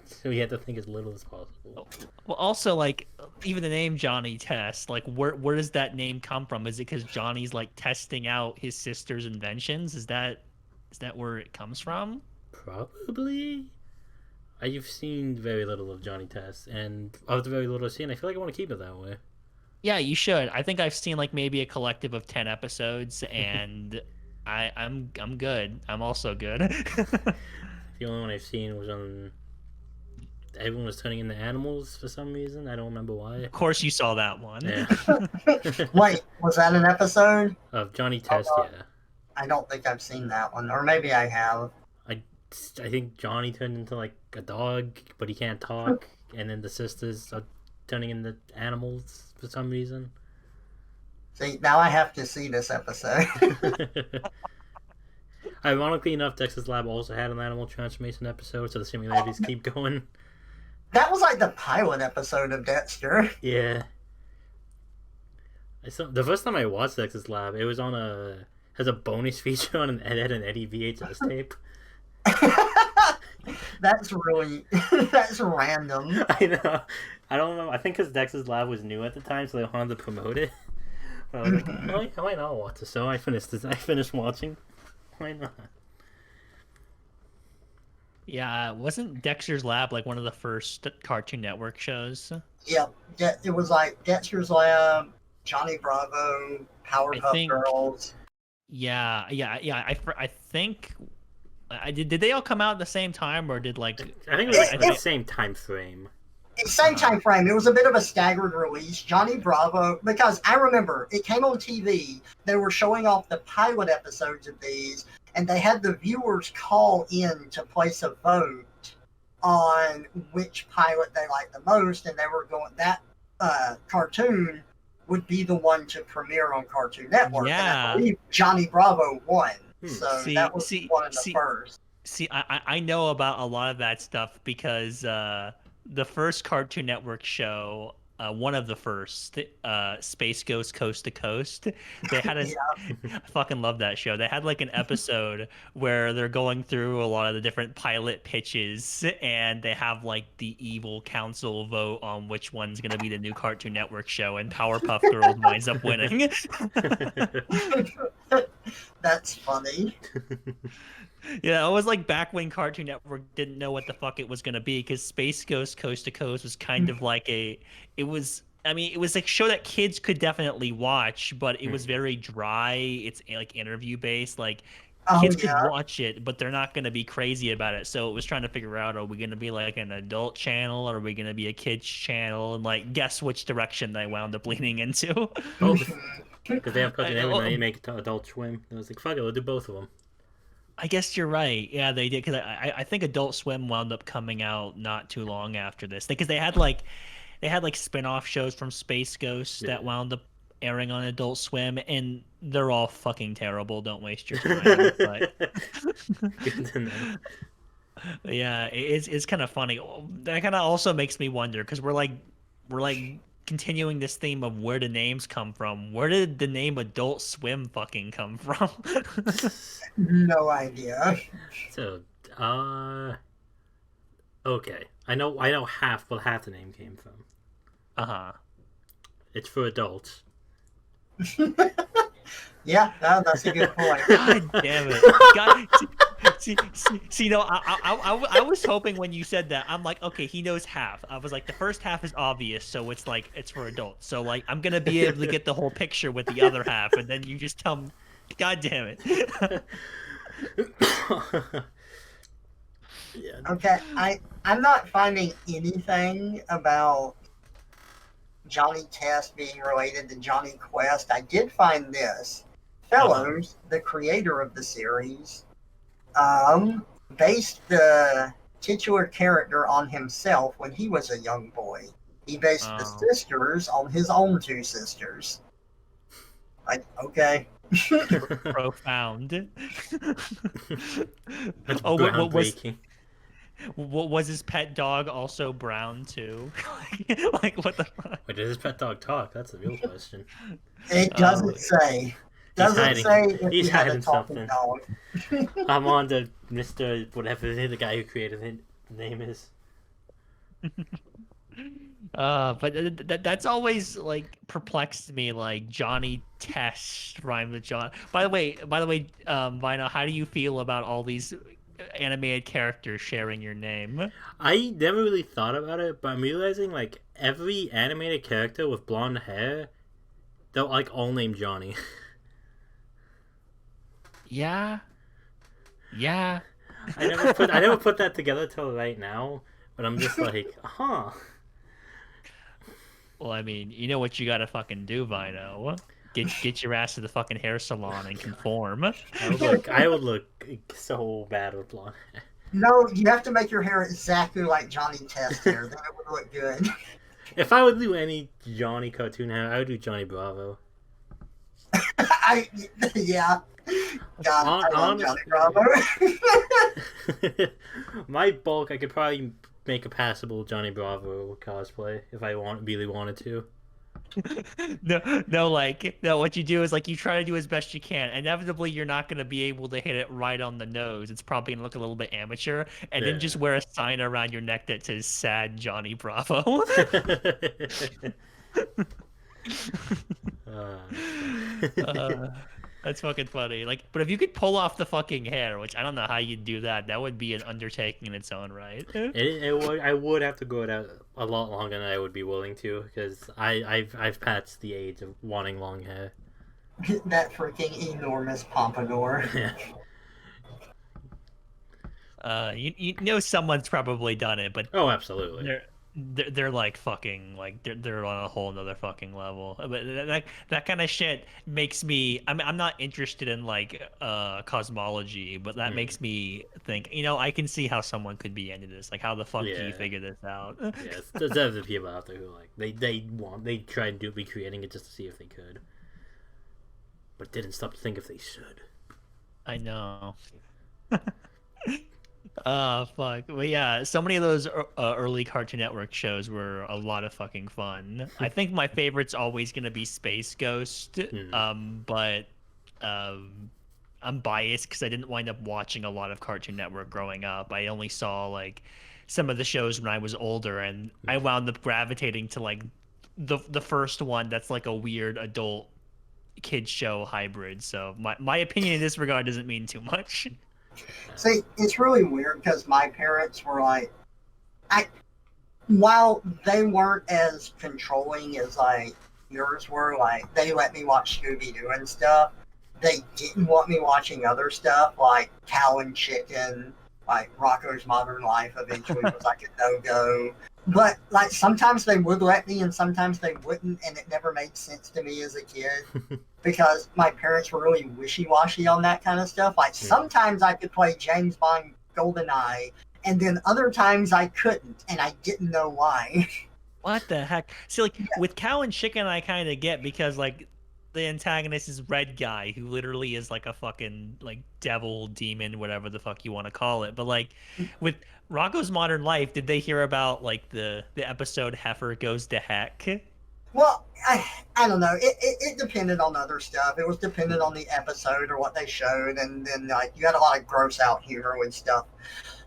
so we had to think as little as possible. Well, also, like, even the name Johnny Test, like, where does that name come from? Is it because Johnny's like testing out his sister's inventions? Is that where it comes from? Probably. I've seen very little of Johnny Test, and of the very little I've seen, I feel like I want to keep it that way. Yeah, you should. I think I've seen like maybe a collective of 10 episodes, and I'm good. I'm also good. The only one I've seen was on. Everyone was turning into animals for some reason. I don't remember why. Of course, you saw that one. Yeah. Wait, was that an episode? Of Johnny Test, yeah. I don't think I've seen that one, or maybe I have. I think Johnny turned into like a dog, but he can't talk, and then the sisters are turning into animals for some reason. See, now I have to see this episode. Ironically enough, Dexter's Lab also had an animal transformation episode, so the similarities keep going. That was like the pilot episode of Dexter. Yeah. The first time I watched Dexter's Lab, it was has a bonus feature on an Ed, Edd and Eddy VHS tape. That's random. I know. I don't know. I think because Dexter's Lab was new at the time, so they wanted to promote it. But I was like, I might not watch it. So I finished watching. Why not? Yeah, wasn't Dexter's Lab like one of the first Cartoon Network shows? Yep. It was like Dexter's Lab, Johnny Bravo, Powerpuff Girls. Yeah. I think. Did they all come out at the same time, or did like? I think it was like the same time frame. Same time frame. It was a bit of a staggered release. Johnny Bravo, because I remember it came on TV. They were showing off the pilot episodes of these, and they had the viewers call in to place a vote on which pilot they liked the most, and they were going that cartoon would be the one to premiere on Cartoon Network. Yeah. And I believe Johnny Bravo won. So that was one of the first. See, I know about a lot of that stuff because the first Cartoon Network show, one of the first, Space Ghost Coast to Coast, they had I fucking love that show. They had like an episode where they're going through a lot of the different pilot pitches, and they have like the evil council vote on which one's going to be the new Cartoon Network show, and Powerpuff Girls winds up winning. That's funny. Yeah, it was like back when Cartoon Network didn't know what the fuck it was going to be, because Space Ghost Coast to Coast was kind of like it was a show that kids could definitely watch, but it was very dry. It's like interview based. Like Oh kids could yeah. watch it, but they're not gonna be crazy about it. So it was trying to figure out, are we gonna be like an adult channel, or are we gonna be a kids channel, and like guess which direction they wound up leaning into. Both. Because they have Cartoon Network and they I, make it to Adult Swim. I was like, fuck it, we'll do both of them. I guess you're right. Yeah, they did, because I think Adult Swim wound up coming out not too long after this, because they had like spin-off shows from Space Ghost that Yeah. wound up airing on Adult Swim, and they're all fucking terrible. Don't waste your time. But Good to know. yeah, it's kind of funny. That kind of also makes me wonder, because we're like continuing this theme of where the names come from. Where did the name Adult Swim fucking come from? No idea. So, okay. I know half the name came from. Uh-huh. It's for adults. Yeah, that's a good point. God damn it. God, see, no, I was hoping when you said that, I'm like, okay, he knows half. I was like, the first half is obvious, so it's like, it's for adults. So, like, I'm going to be able to get the whole picture with the other half, and then you just tell me, God damn it. Yeah. Okay, I'm not finding anything about Johnny Test being related to Johnny Quest. I did find this. Fellows, the creator of the series, based the titular character on himself when he was a young boy. He based the Oh. sisters on his own two sisters. Like, okay. Profound. That's Oh, groundbreaking. was his pet dog also brown too? Like, what the fuck? Wait, does his pet dog talk? That's the real question. It doesn't say. Doesn't hiding- say if he's he had a hiding talking something. dog. I'm on to Mr. whatever the guy who created it name is. But that's always like perplexed me. Like Johnny Test rhymed with John. By the way, Vino, how do you feel about all these animated characters sharing your name? I never really thought about it, but I'm realizing like every animated character with blonde hair, they're like all named Johnny. Yeah. Yeah. I never put that together till right now, but I'm just like, huh. Well, I mean, you know what you gotta fucking do, Vino. Get your ass to the fucking hair salon and conform. I would look so bad with blonde hair. No, you have to make your hair exactly like Johnny Test hair. Then it would look good. If I would do any Johnny cartoon hair, I would do Johnny Bravo. Yeah. God, I love Johnny Honestly. Bravo. My bulk, I could probably make a passable Johnny Bravo cosplay if I really wanted to. No, what you do is like you try to do as best you can. Inevitably, you're not gonna be able to hit it right on the nose. It's probably gonna look a little bit amateur, and Yeah. then just wear a sign around your neck that says "Sad Johnny Bravo." That's fucking funny. Like, but if you could pull off the fucking hair, which I don't know how you'd do that, that would be an undertaking in its own right. I would have to go it out a lot longer than I would be willing to, because I've passed the age of wanting long hair. That freaking enormous pompadour. Yeah. You know someone's probably done it, but Oh, absolutely. they're like fucking like they're on a whole nother fucking level. But that kind of shit makes me. I'm not interested in like cosmology, but that makes me think. I can see how someone could be into this. Like, how the fuck do you Yeah. figure this out? Yes, there's other people out there who like they tried to be creating it just to see if they could, but didn't stop to think if they should. I know. Fuck. But yeah, so many of those early Cartoon Network shows were a lot of fucking fun. I think my favorite's always gonna be Space Ghost. But I'm biased because I didn't wind up watching a lot of Cartoon Network growing up. I only saw like some of the shows when I was older, and I wound up gravitating to like the first one that's like a weird adult kid show hybrid. So my opinion in this regard doesn't mean too much. See, it's really weird because my parents were like, while they weren't as controlling as like yours were, like they let me watch Scooby Doo and stuff, they didn't want me watching other stuff like Cow and Chicken, like Rocco's Modern Life eventually was like a no-go. But like sometimes they would let me and sometimes they wouldn't, and it never made sense to me as a kid because my parents were really wishy-washy on that kind of stuff. Like sometimes I could play James Bond GoldenEye, and then other times I couldn't, and I didn't know why. What the heck? See, like with Cow and Chicken, I kind of get because like the antagonist is Red Guy, who literally is like a fucking like devil, demon, whatever the fuck you want to call it. But like with Rocco's Modern Life, did they hear about like the episode Heifer Goes to Heck? Well, I don't know. It depended on other stuff. It was dependent on the episode or what they showed, and then like you had a lot of gross out humor and stuff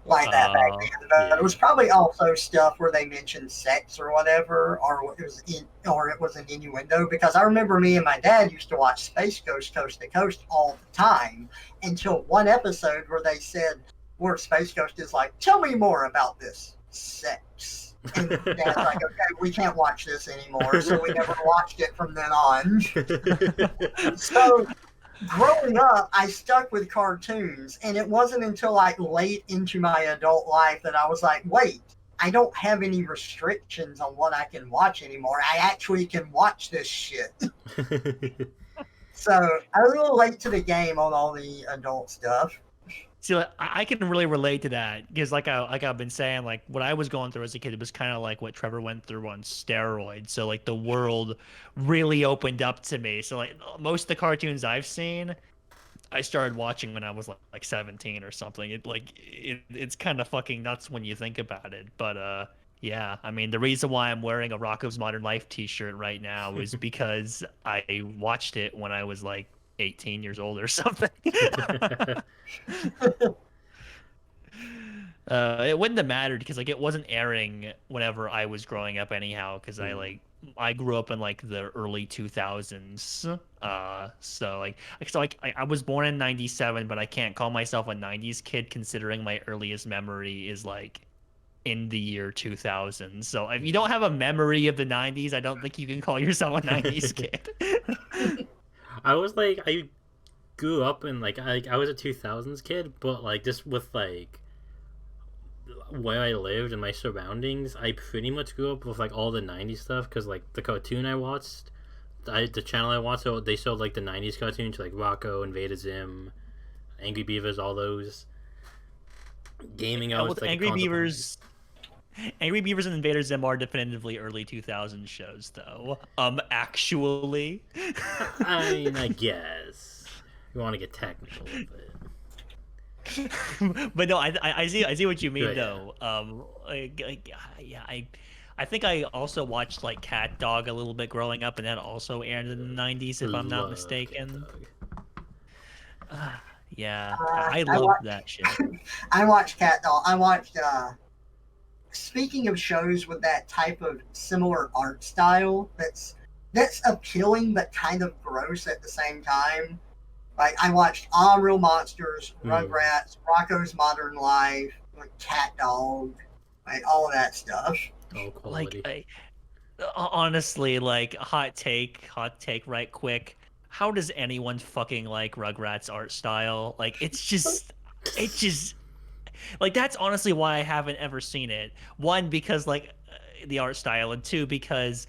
like that back then. But it was probably also stuff where they mentioned sex or whatever, or it was an innuendo. Because I remember me and my dad used to watch Space Ghost Coast to Coast all the time until one episode where Space Ghost is like, "Tell me more about this sex." And Dad's like, "Okay, we can't watch this anymore," so we never watched it from then on. So growing up, I stuck with cartoons, and it wasn't until like late into my adult life that I was like, wait, I don't have any restrictions on what I can watch anymore. I actually can watch this shit. So I was a little late to the game on all the adult stuff. See, like, I can really relate to that because, like I've been saying, like what I was going through as a kid, it was kind of like what Trevor went through on steroids. So, like the world really opened up to me. So, like most of the cartoons I've seen, I started watching when I was like 17 or something. It's kind of fucking nuts when you think about it. But yeah, I mean the reason why I'm wearing a Rocco's Modern Life T-shirt right now is because I watched it when I was like 18 years old or something. It wouldn't have mattered because like it wasn't airing whenever I was growing up anyhow because I grew up in like the early 2000s. I was born in 97, but I can't call myself a 90s kid considering my earliest memory is like in the year 2000. So if you don't have a memory of the 90s, I don't think you can call yourself a 90s kid. I grew up in like I was a 2000s kid, but like just with like where I lived and my surroundings, I pretty much grew up with like all the 90s stuff because like the cartoon I watched, the channel I watched, so they showed like the 90s cartoons like Rocco, Invader Zim, Angry Beavers, all those. Gaming, I was like Angry Beavers. Angry Beavers and Invader Zim are definitively early 2000s shows, though. Actually. I mean, I guess you want to get technical with it. But no, I see what you mean, Good, though. I think I also watched like Cat Dog a little bit growing up, and that also aired in the 90s, if I'm not mistaken. Yeah, I love that shit. I watched Cat Dog. I watched. Speaking of shows with that type of similar art style, that's appealing but kind of gross at the same time. Like I watched All Real Monsters, Rugrats, Rocco's Modern Life, like Cat Dog, like all of that stuff. Oh, quality. Like, honestly, like hot take, right quick. How does anyone fucking like Rugrats art style? Like it's just. Like that's honestly why I haven't ever seen it. One, because like the art style, and two, because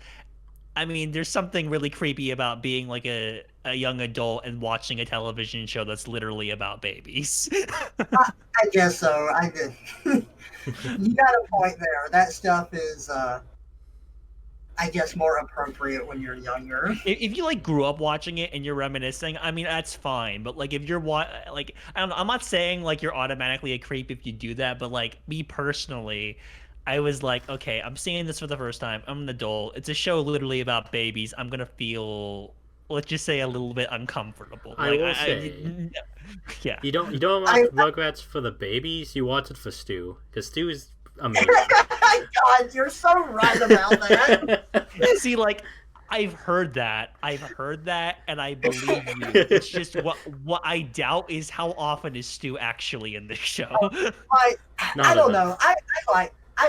I mean there's something really creepy about being like a young adult and watching a television show that's literally about babies. I guess so. I did. You got a point there. That stuff is I guess more appropriate when you're younger. If you like grew up watching it and you're reminiscing, I mean that's fine. But like if you're like I don't know, I'm not saying like you're automatically a creep if you do that. But like me personally, I was like, okay, I'm seeing this for the first time. I'm an adult. It's a show literally about babies. I'm gonna feel, let's just say, a little bit uncomfortable. I will say, yeah. You don't watch Rugrats for the babies. You watch it for Stu because Stu is amazing. God, you're so right about that. See, like, I've heard that, and I believe you. It's just what I doubt is how often is Stu actually in this show. I don't know. I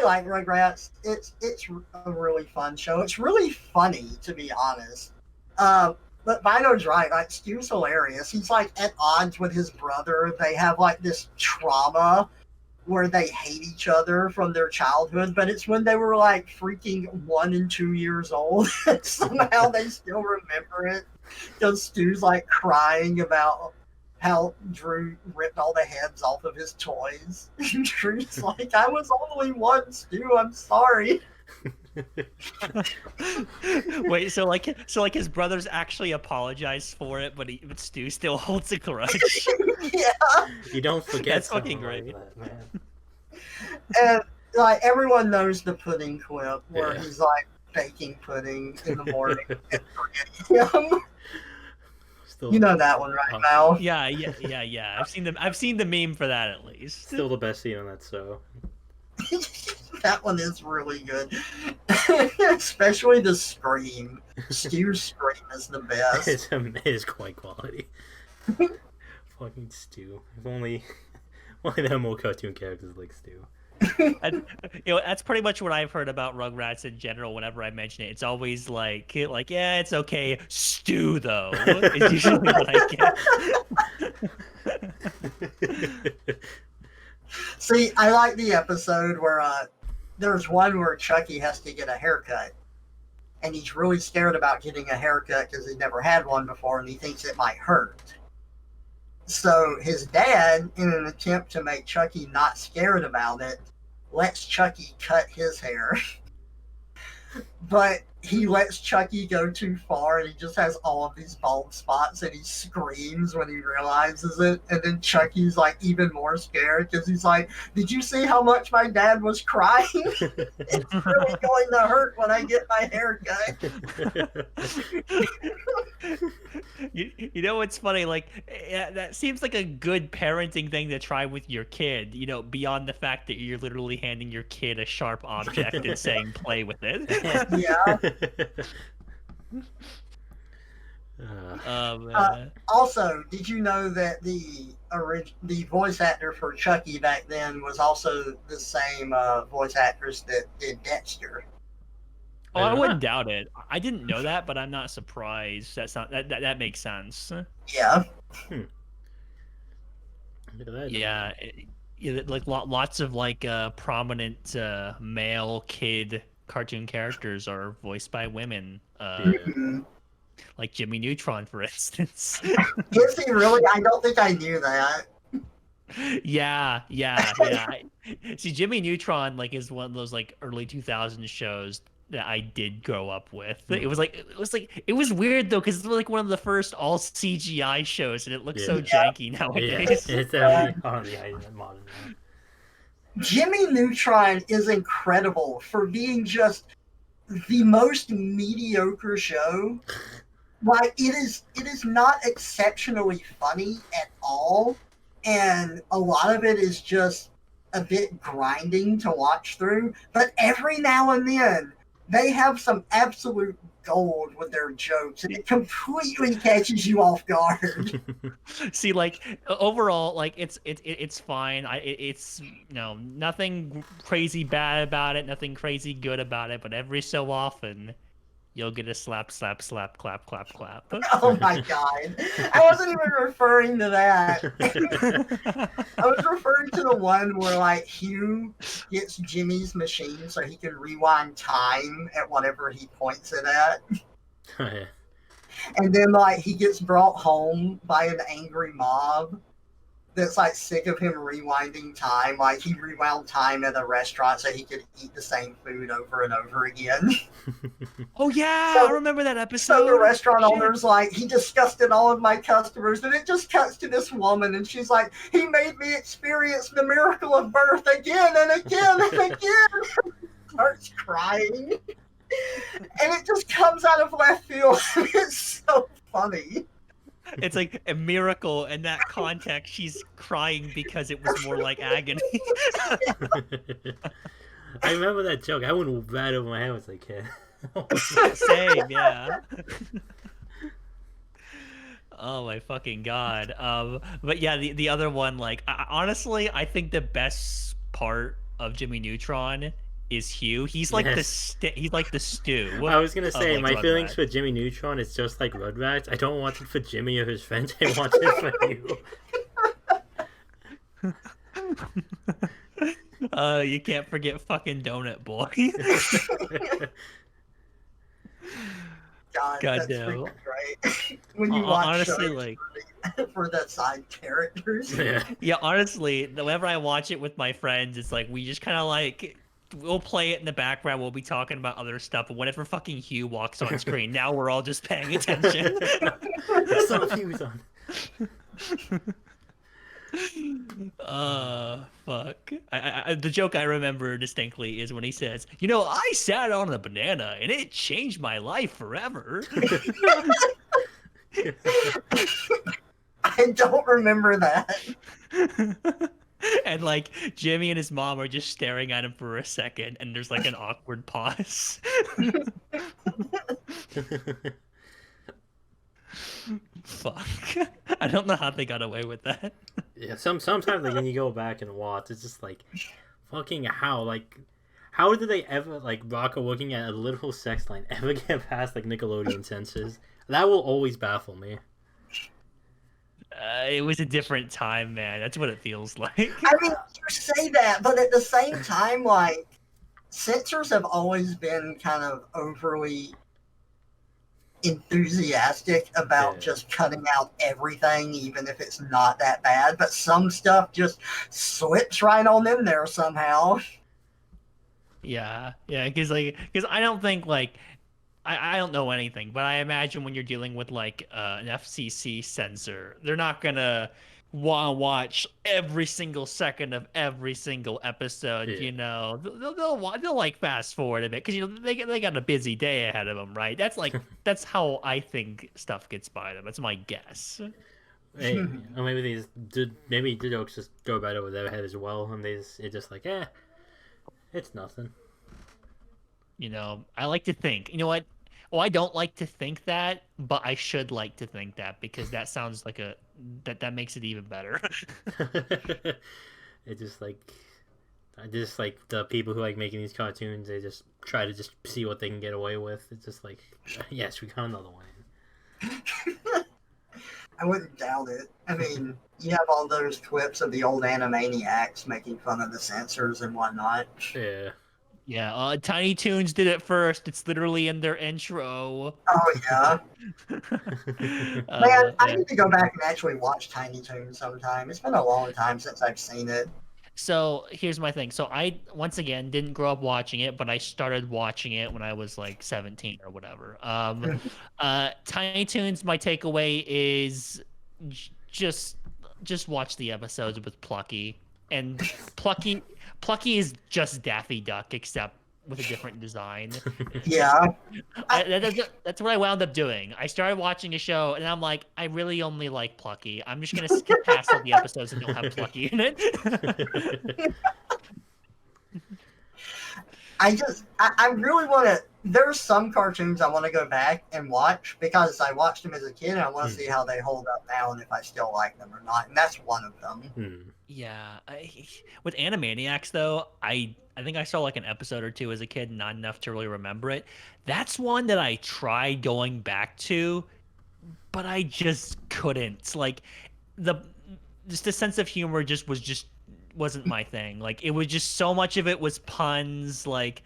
like Rugrats. It's a really fun show. It's really funny, to be honest. But Vino's right. Like, Stu's hilarious. He's like at odds with his brother. They have like this trauma where they hate each other from their childhood, but it's when they were like freaking 1 and 2 years old. Somehow they still remember it because Stu's like crying about how Drew ripped all the heads off of his toys. And Drew's like, I was only 1, Stu. I'm sorry. Wait, so his brothers actually apologized for it, but Stu still holds a grudge. Yeah. You don't forget. That's fucking something great. like that, man. And like everyone knows the pudding clip where Yeah. he's like baking pudding in the morning and forgetting him. Still, You know that one, right, Mal? Yeah. I've seen the meme for that at least. still the best scene on that show. That one is really good. Especially the scream. Stu's scream is the best. It is quite quality. Fucking Stu. If only there were more cartoon characters like Stu. That's pretty much what I've heard about Rugrats in general. Whenever I mention it, it's always like yeah, it's okay. Stu though is usually what I get. See, I like the episode where there's one where Chucky has to get a haircut. And he's really scared about getting a haircut because he never had one before and he thinks it might hurt. So his dad, in an attempt to make Chucky not scared about it, lets Chucky cut his hair. But he lets Chucky go too far and he just has all of these bald spots and he screams when he realizes it. And then Chucky's like even more scared because he's like, did you see how much my dad was crying? It's really going to hurt when I get my hair cut. You know what's funny? Like that seems like a good parenting thing to try with your kid. You know, beyond the fact that you're literally handing your kid a sharp object and saying play with it. Yeah. Also, did you know that the voice actor for Chucky back then was also the same voice actress that did Dexter? Oh, I wouldn't doubt it. I didn't know that, but I'm not surprised. That makes sense. Yeah. Look at that. Yeah, like lots of like prominent male kid cartoon characters are voiced by women. Like Jimmy Neutron, for instance. Is he really? I don't think I knew that. Yeah. See, Jimmy Neutron like is one of those like early 2000s shows that I did grow up with. It was weird though because it was like one of the first all CGI shows, and it looks so janky nowadays. Yeah, it's definitely on the modern now. Jimmy Neutron is incredible for being just the most mediocre show. Like it is not exceptionally funny at all, and a lot of it is just a bit grinding to watch through. But every now and then, they have some absolute gold with their jokes, and it completely catches you off guard. See, like overall, like it's fine. It's nothing crazy bad about it, nothing crazy good about it. But every so often, you'll get a slap, slap, slap, clap, clap, clap. Oh my god. I wasn't even referring to that. I was referring to the one where like Hugh gets Jimmy's machine so he can rewind time at whatever he points it at. Oh, yeah. And then like he gets brought home by an angry mob that's like sick of him rewinding time. Like he rewound time at a restaurant so he could eat the same food over and over again. Oh yeah, So- I remember that episode. So the restaurant Shit. owner's like, he disgusted all of my customers, and it just cuts to this woman, and she's like, he made me experience the miracle of birth again and again and again. Starts crying, and it just comes out of left field. It's so funny. It's like a miracle in that context. She's crying because it was more like agony. I remember that joke. I went right over my head as a kid. Same, yeah. Oh my fucking god. But yeah, the other one, like honestly, I think the best part of Jimmy Neutron is Hugh. He's like Yes. he's like the stew I was gonna of say like my feelings Rugrats. for Jimmy Neutron is just like Rugrats. I don't want it for Jimmy or his friends. I want it for you. You can't forget fucking Donut Boy. God, God that's freaking no. great. When you watch Honestly, shows like, for the side characters. Yeah. yeah, honestly, whenever I watch it with my friends, it's like we just kind of like we'll play it in the background. We'll be talking about other stuff, but whenever fucking Hugh walks on screen, now we're all just paying attention. Some views on. Fuck. The joke I remember distinctly is when he says, "You know, I sat on a banana and it changed my life forever." I don't remember that. And like Jimmy and his mom are just staring at him for a second, and there's like an awkward pause. Fuck. I don't know how they got away with that. Yeah, sometimes like when you go back and watch, it's just like, fucking how did they ever like Rocco looking at a literal sex line ever get past like Nickelodeon censors? That will always baffle me. It was a different time, man. That's what it feels like. I mean, you say that, but at the same time, like, censors have always been kind of overly enthusiastic about just cutting out everything, even if it's not that bad. But some stuff just slips right on in there somehow. Yeah, because I don't think like I don't know anything, but I imagine when you're dealing with like an FCC censor, they're not gonna want to watch every single second of every single episode. Yeah. You know, they'll like fast forward a bit because you know they got a busy day ahead of them, right? That's how I think stuff gets by them. That's my guess. Hey, or maybe maybe the jokes just go right over their head as well, and it's just like, it's nothing. You know, I like to think. You know what? Well, I don't like to think that, but I should like to think that because that sounds like that makes it even better. It just like, I just like the people who like making these cartoons. They just try to just see what they can get away with. It's just like, yes, we got another one. I wouldn't doubt it. I mean, you have all those clips of the old Animaniacs making fun of the censors and whatnot. Yeah. Yeah, Tiny Toons did it first. It's literally in their intro. Oh, yeah. Man, I need to go back and actually watch Tiny Toons sometime. It's been a long time since I've seen it. So here's my thing. So I, once again, didn't grow up watching it, but I started watching it when I was like 17 or whatever. Tiny Toons, my takeaway is just watch the episodes with Plucky. And Plucky is just Daffy Duck, except with a different design. Yeah. That's what I wound up doing. I started watching a show, and I'm like, I really only like Plucky. I'm just gonna skip past all the episodes that don't have Plucky in it. I really want to. There's some cartoons I want to go back and watch because I watched them as a kid and I want to see how they hold up now and if I still like them or not. And that's one of them. Yeah, with Animaniacs though, I think I saw like an episode or two as a kid, not enough to really remember it. That's one that I tried going back to, but I just couldn't. Like the sense of humor just wasn't my thing. Like it was just so much of it was puns, like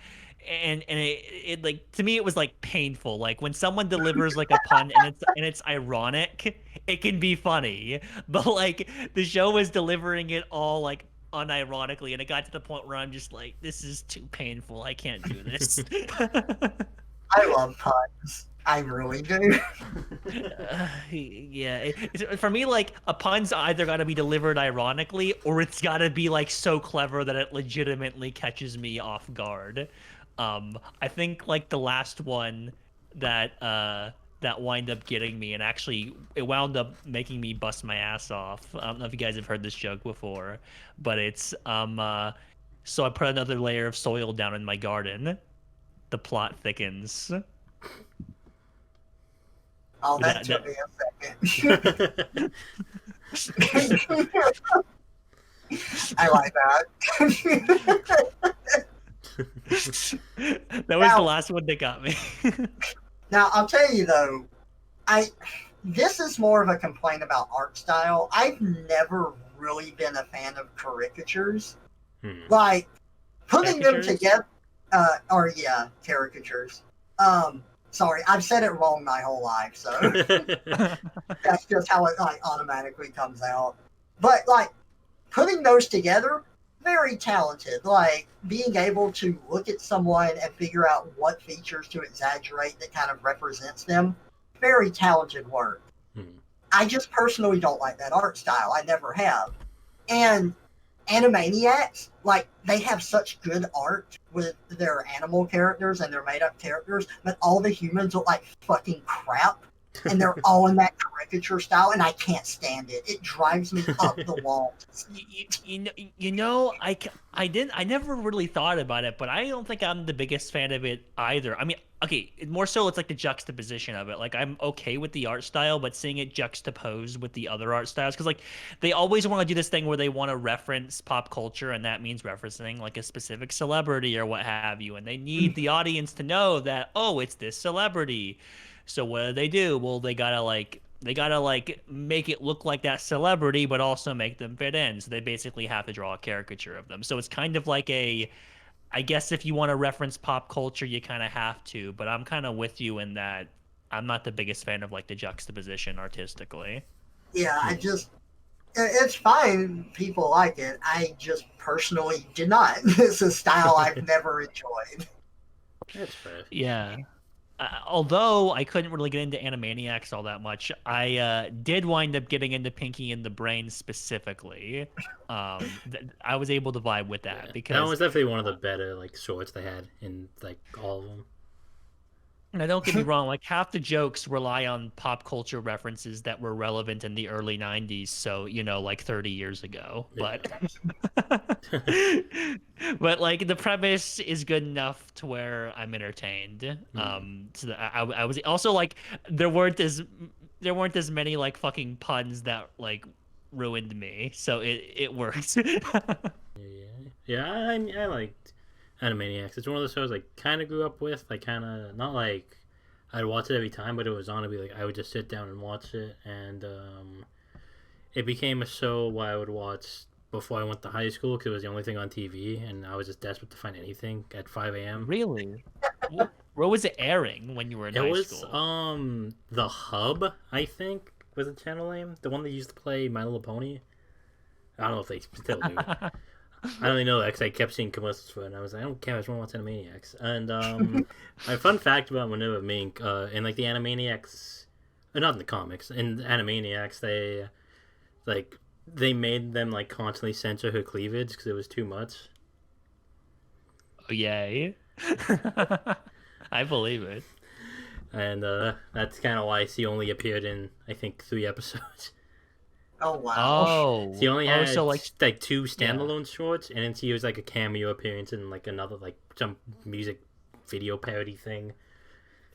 and it like to me it was like painful. Like when someone delivers like a pun and it's ironic, it can be funny. But like the show was delivering it all like unironically, and it got to the point where I'm just like, this is too painful. I can't do this. I love puns. I really do. Yeah, for me, like a pun's either got to be delivered ironically, or it's got to be like so clever that it legitimately catches me off guard. I think like the last one that wind up getting me, and actually it wound up making me bust my ass off. I don't know if you guys have heard this joke before, but it's so I put another layer of soil down in my garden. The plot thickens. Oh, that took me a second. I like that. That was the last one that got me. Now, I'll tell you though, this is more of a complaint about art style. I've never really been a fan of caricatures. Like, putting them together, caricatures. Sorry, I've said it wrong my whole life, so that's just how it like automatically comes out. But like, putting those together, very talented. Like, being able to look at someone and figure out what features to exaggerate that kind of represents them, very talented work. I just personally don't like that art style. I never have. And Animaniacs, like, they have such good art with their animal characters and their made-up characters, but all the humans look like fucking crap, and they're all in that caricature style, and I can't stand it. It drives me up the wall. I never really thought about it, but I don't think I'm the biggest fan of it either. I mean, okay, more so it's like the juxtaposition of it. Like, I'm okay with the art style, but seeing it juxtaposed with the other art styles, because like they always want to do this thing where they want to reference pop culture, and that means referencing like a specific celebrity or what have you, and they need the audience to know that, oh, it's this celebrity. So what do? Well, they gotta make it look like that celebrity, but also make them fit in. So they basically have to draw a caricature of them. So it's kind of like I guess if you want to reference pop culture, you kind of have to. But I'm kind of with you in that I'm not the biggest fan of like the juxtaposition artistically. Yeah, it's fine. People like it. I just personally did not. It's a style I've never enjoyed. That's fair. Yeah. Although I couldn't really get into Animaniacs all that much, I did wind up getting into Pinky and the Brain specifically. I was able to vibe with that because that was definitely one of the better like shorts they had in like all of them. Now, don't get me wrong, like half the jokes rely on pop culture references that were relevant in the early 90s, so, like 30 years ago. But but like the premise is good enough to where I'm entertained. So I was also like there weren't as many like fucking puns that like ruined me, so it works. I liked Animaniacs. It's one of those shows I kind of grew up with. I kind of, not like I'd watch it every time, but it was on to be like I would just sit down and watch it, and it became a show where I would watch before I went to high school because it was the only thing on TV, and I was just desperate to find anything at 5 a.m. Really? Where was it airing when you were in high school? It was The Hub, I think, was the channel name. The one that used to play My Little Pony. I don't know if they still do. I don't even know that because I kept seeing commercials for it, and I was like, I don't care, I just want to watch Animaniacs. And my fun fact about Minerva Mink, in like the Animaniacs, not in the comics, in Animaniacs, they made them like constantly censor her cleavage because it was too much. Oh, yay. I believe it. And that's kind of why she only appeared in, I think, 3 episodes. Oh wow! Oh, she only had so like 2 standalone shorts, and then she was like a cameo appearance in like another like some music video parody thing.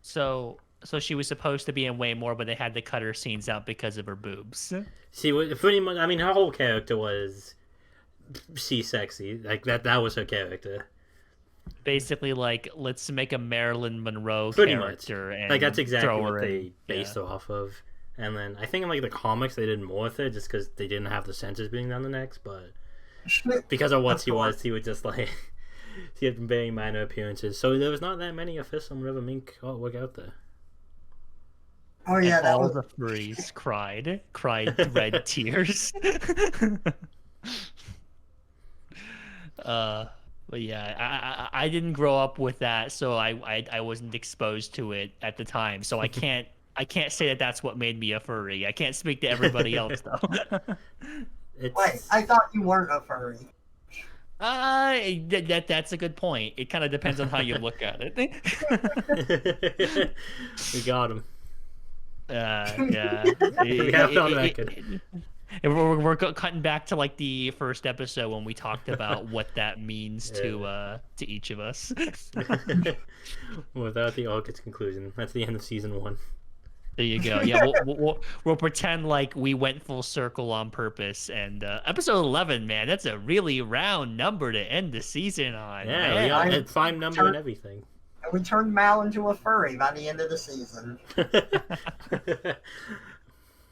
So she was supposed to be in way more, but they had to cut her scenes out because of her boobs. She was pretty much. I mean, her whole character was she's sexy. Like that was her character. Basically, like let's make a Marilyn Monroe pretty character, much. And like that's exactly what they in. based her off of. And then I think in like the comics they did more with it just because they didn't have the censors being down the necks, but because of what she was, he would just like she had very minor appearances. So there was not that many official River Mink artwork out there. Oh yeah, and that all was the furries cried red tears. But yeah, I didn't grow up with that, so I wasn't exposed to it at the time, so I can't say that that's what made me a furry. I can't speak to everybody else though. Wait, I thought you weren't a furry. That's a good point. It kind of depends on how you look at it. We got him. Yeah. We have it on record. We're cutting back to like the first episode when we talked about what that means to each of us. Without the August conclusion, that's the end of season 1. There you go. Yeah, we'll pretend like we went full circle on purpose. And episode 11, man, that's a really round number to end the season on, Yeah, we man. got a prime number and everything. We turned Mal into a furry by the end of the season.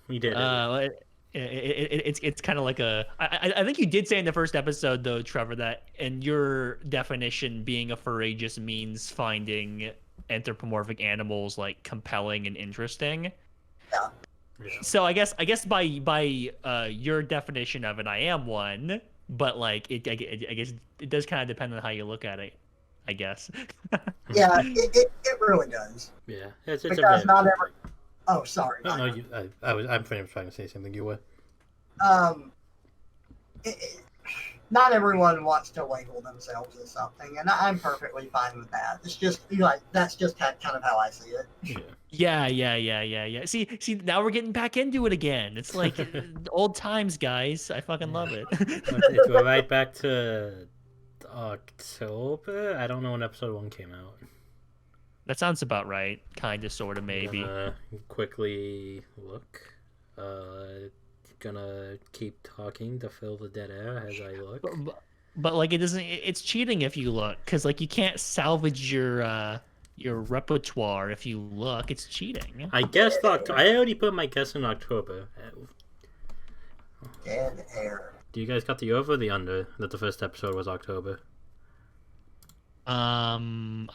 We did it. It's kind of like I think you did say in the first episode though, Trevor, that in your definition, being a furry just means finding anthropomorphic animals like compelling and interesting. Yeah. So I guess by your definition of it, I am one, but like I guess it does kind of depend on how you look at it, I guess. Yeah, it really does. Yeah, it's Because a not every. Oh, sorry. No, I'm trying to say something. You were. Not everyone wants to label themselves as something, and I'm perfectly fine with that. It's just like that's just kind of how I see it. Yeah. See, now we're getting back into it again. It's like old times, guys. I fucking love it. Okay, go right back to October. I don't know when episode 1 came out. That sounds about right. Kind of, sort of, maybe. Quickly look. Gonna keep talking to fill the dead air as I look. But like it doesn't. It's cheating if you look, because like you can't salvage your repertoire if you look. It's cheating. I guessed October. I already put my guess in October. Dead air. Do you guys got the over or the under that the first episode was October? I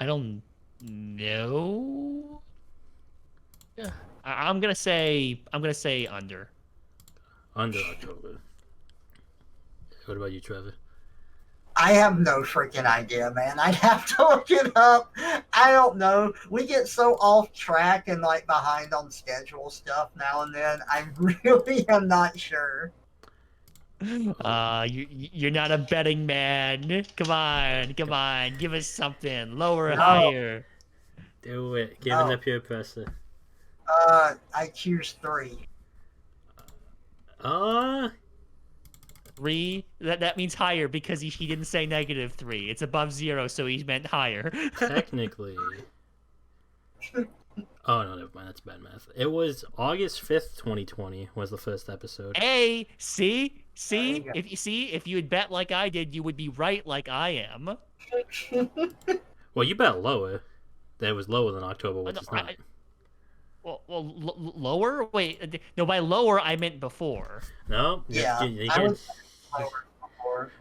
don't know. Yeah. I'm gonna say under. Under October. What about you, Trevor? I have no freaking idea, man. I'd have to look it up. I don't know. We get so off track and like behind on schedule stuff now and then. I really am not sure. You're not a betting man. Come on, give us something. Lower or higher. Do it. Give it the peer pressure. I choose 3. 3? That means higher because he didn't say -3. It's above 0, so he meant higher. Technically. Oh no, never mind. That's bad math. It was August 5th, 2020 was the first episode. Hey, see, if you had bet like I did, you would be right like I am. Well, you bet lower. That was lower than October, which is not. Lower? Wait, no. By lower, I meant before. No. Yeah, I was lower before.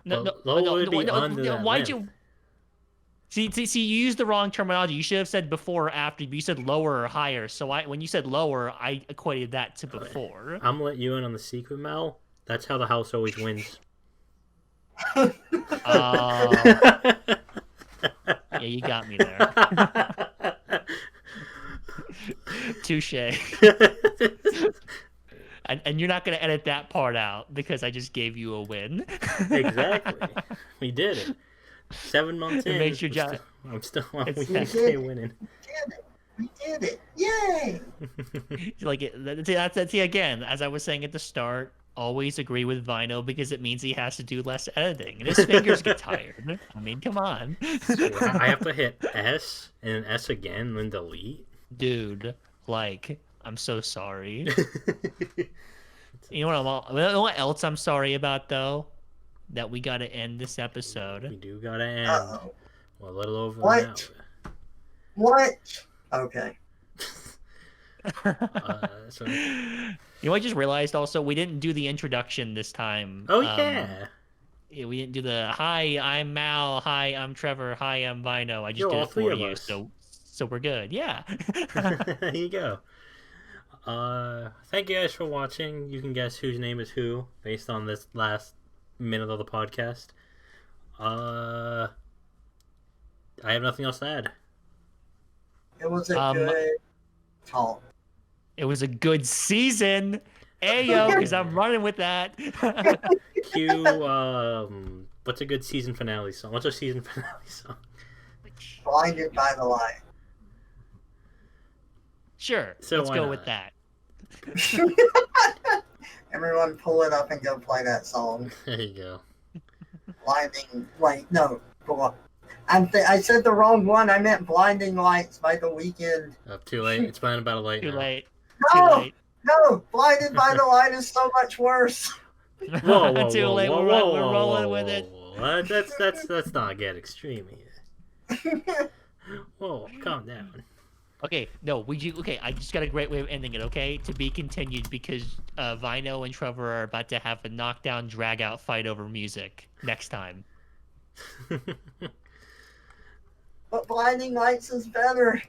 Lower would be under that Why'd length. you? See, you used the wrong terminology. You should have said before or after. But you said lower or higher. So when you said lower, I equated that to before. I'm gonna let you in on the secret, Mel. That's how the house always wins. Yeah, you got me there. Touche. And you're not going to edit that part out because I just gave you a win. Exactly. We did it. 7 months in. It makes your job. I'm still It's- winning. We did it! Yay! Like that's again, as I was saying at the start, always agree with Vino because it means he has to do less editing and his fingers get tired. I mean, come on. I have to hit S and then S again and then delete. Dude, like, I'm so sorry. You know what else I'm sorry about though? That we gotta end this episode. We do gotta end. Uh-oh. Well, a little over What? an hour. What? Okay. So... You know, I just realized also we didn't do the introduction this time. Oh yeah. Yeah, we didn't do the hi, I'm Mal, hi, I'm Trevor, hi, I'm Vino. I just Yo, did all it 3 for of you, us. so we're good. Yeah. There you go. Thank you guys for watching. You can guess whose name is who based on this last minute of the podcast. I have nothing else to add. It was a good talk. It was a good season. Ayo, because I'm running with that. Cue, what's a good season finale song? What's our season finale song? Blinded by the light. Sure, So let's why go not? with that. Everyone pull it up and go play that song. There you go. Blinding. Wait, no. Go on. I said the wrong one. I meant Blinding Lights by The Weeknd. Too late. It's Blinded by the Light Too now. late. Too No, late. no, Blinded by the Light is so much worse. Whoa, whoa, Too whoa, late. whoa, We're whoa, rolling whoa, with it. whoa. That's not get extreme here. Whoa, calm down. Okay, no, okay, I just got a great way of ending it, okay? To be continued because Vino and Trevor are about to have a knockdown, drag out fight over music next time. But Blinding Lights is better.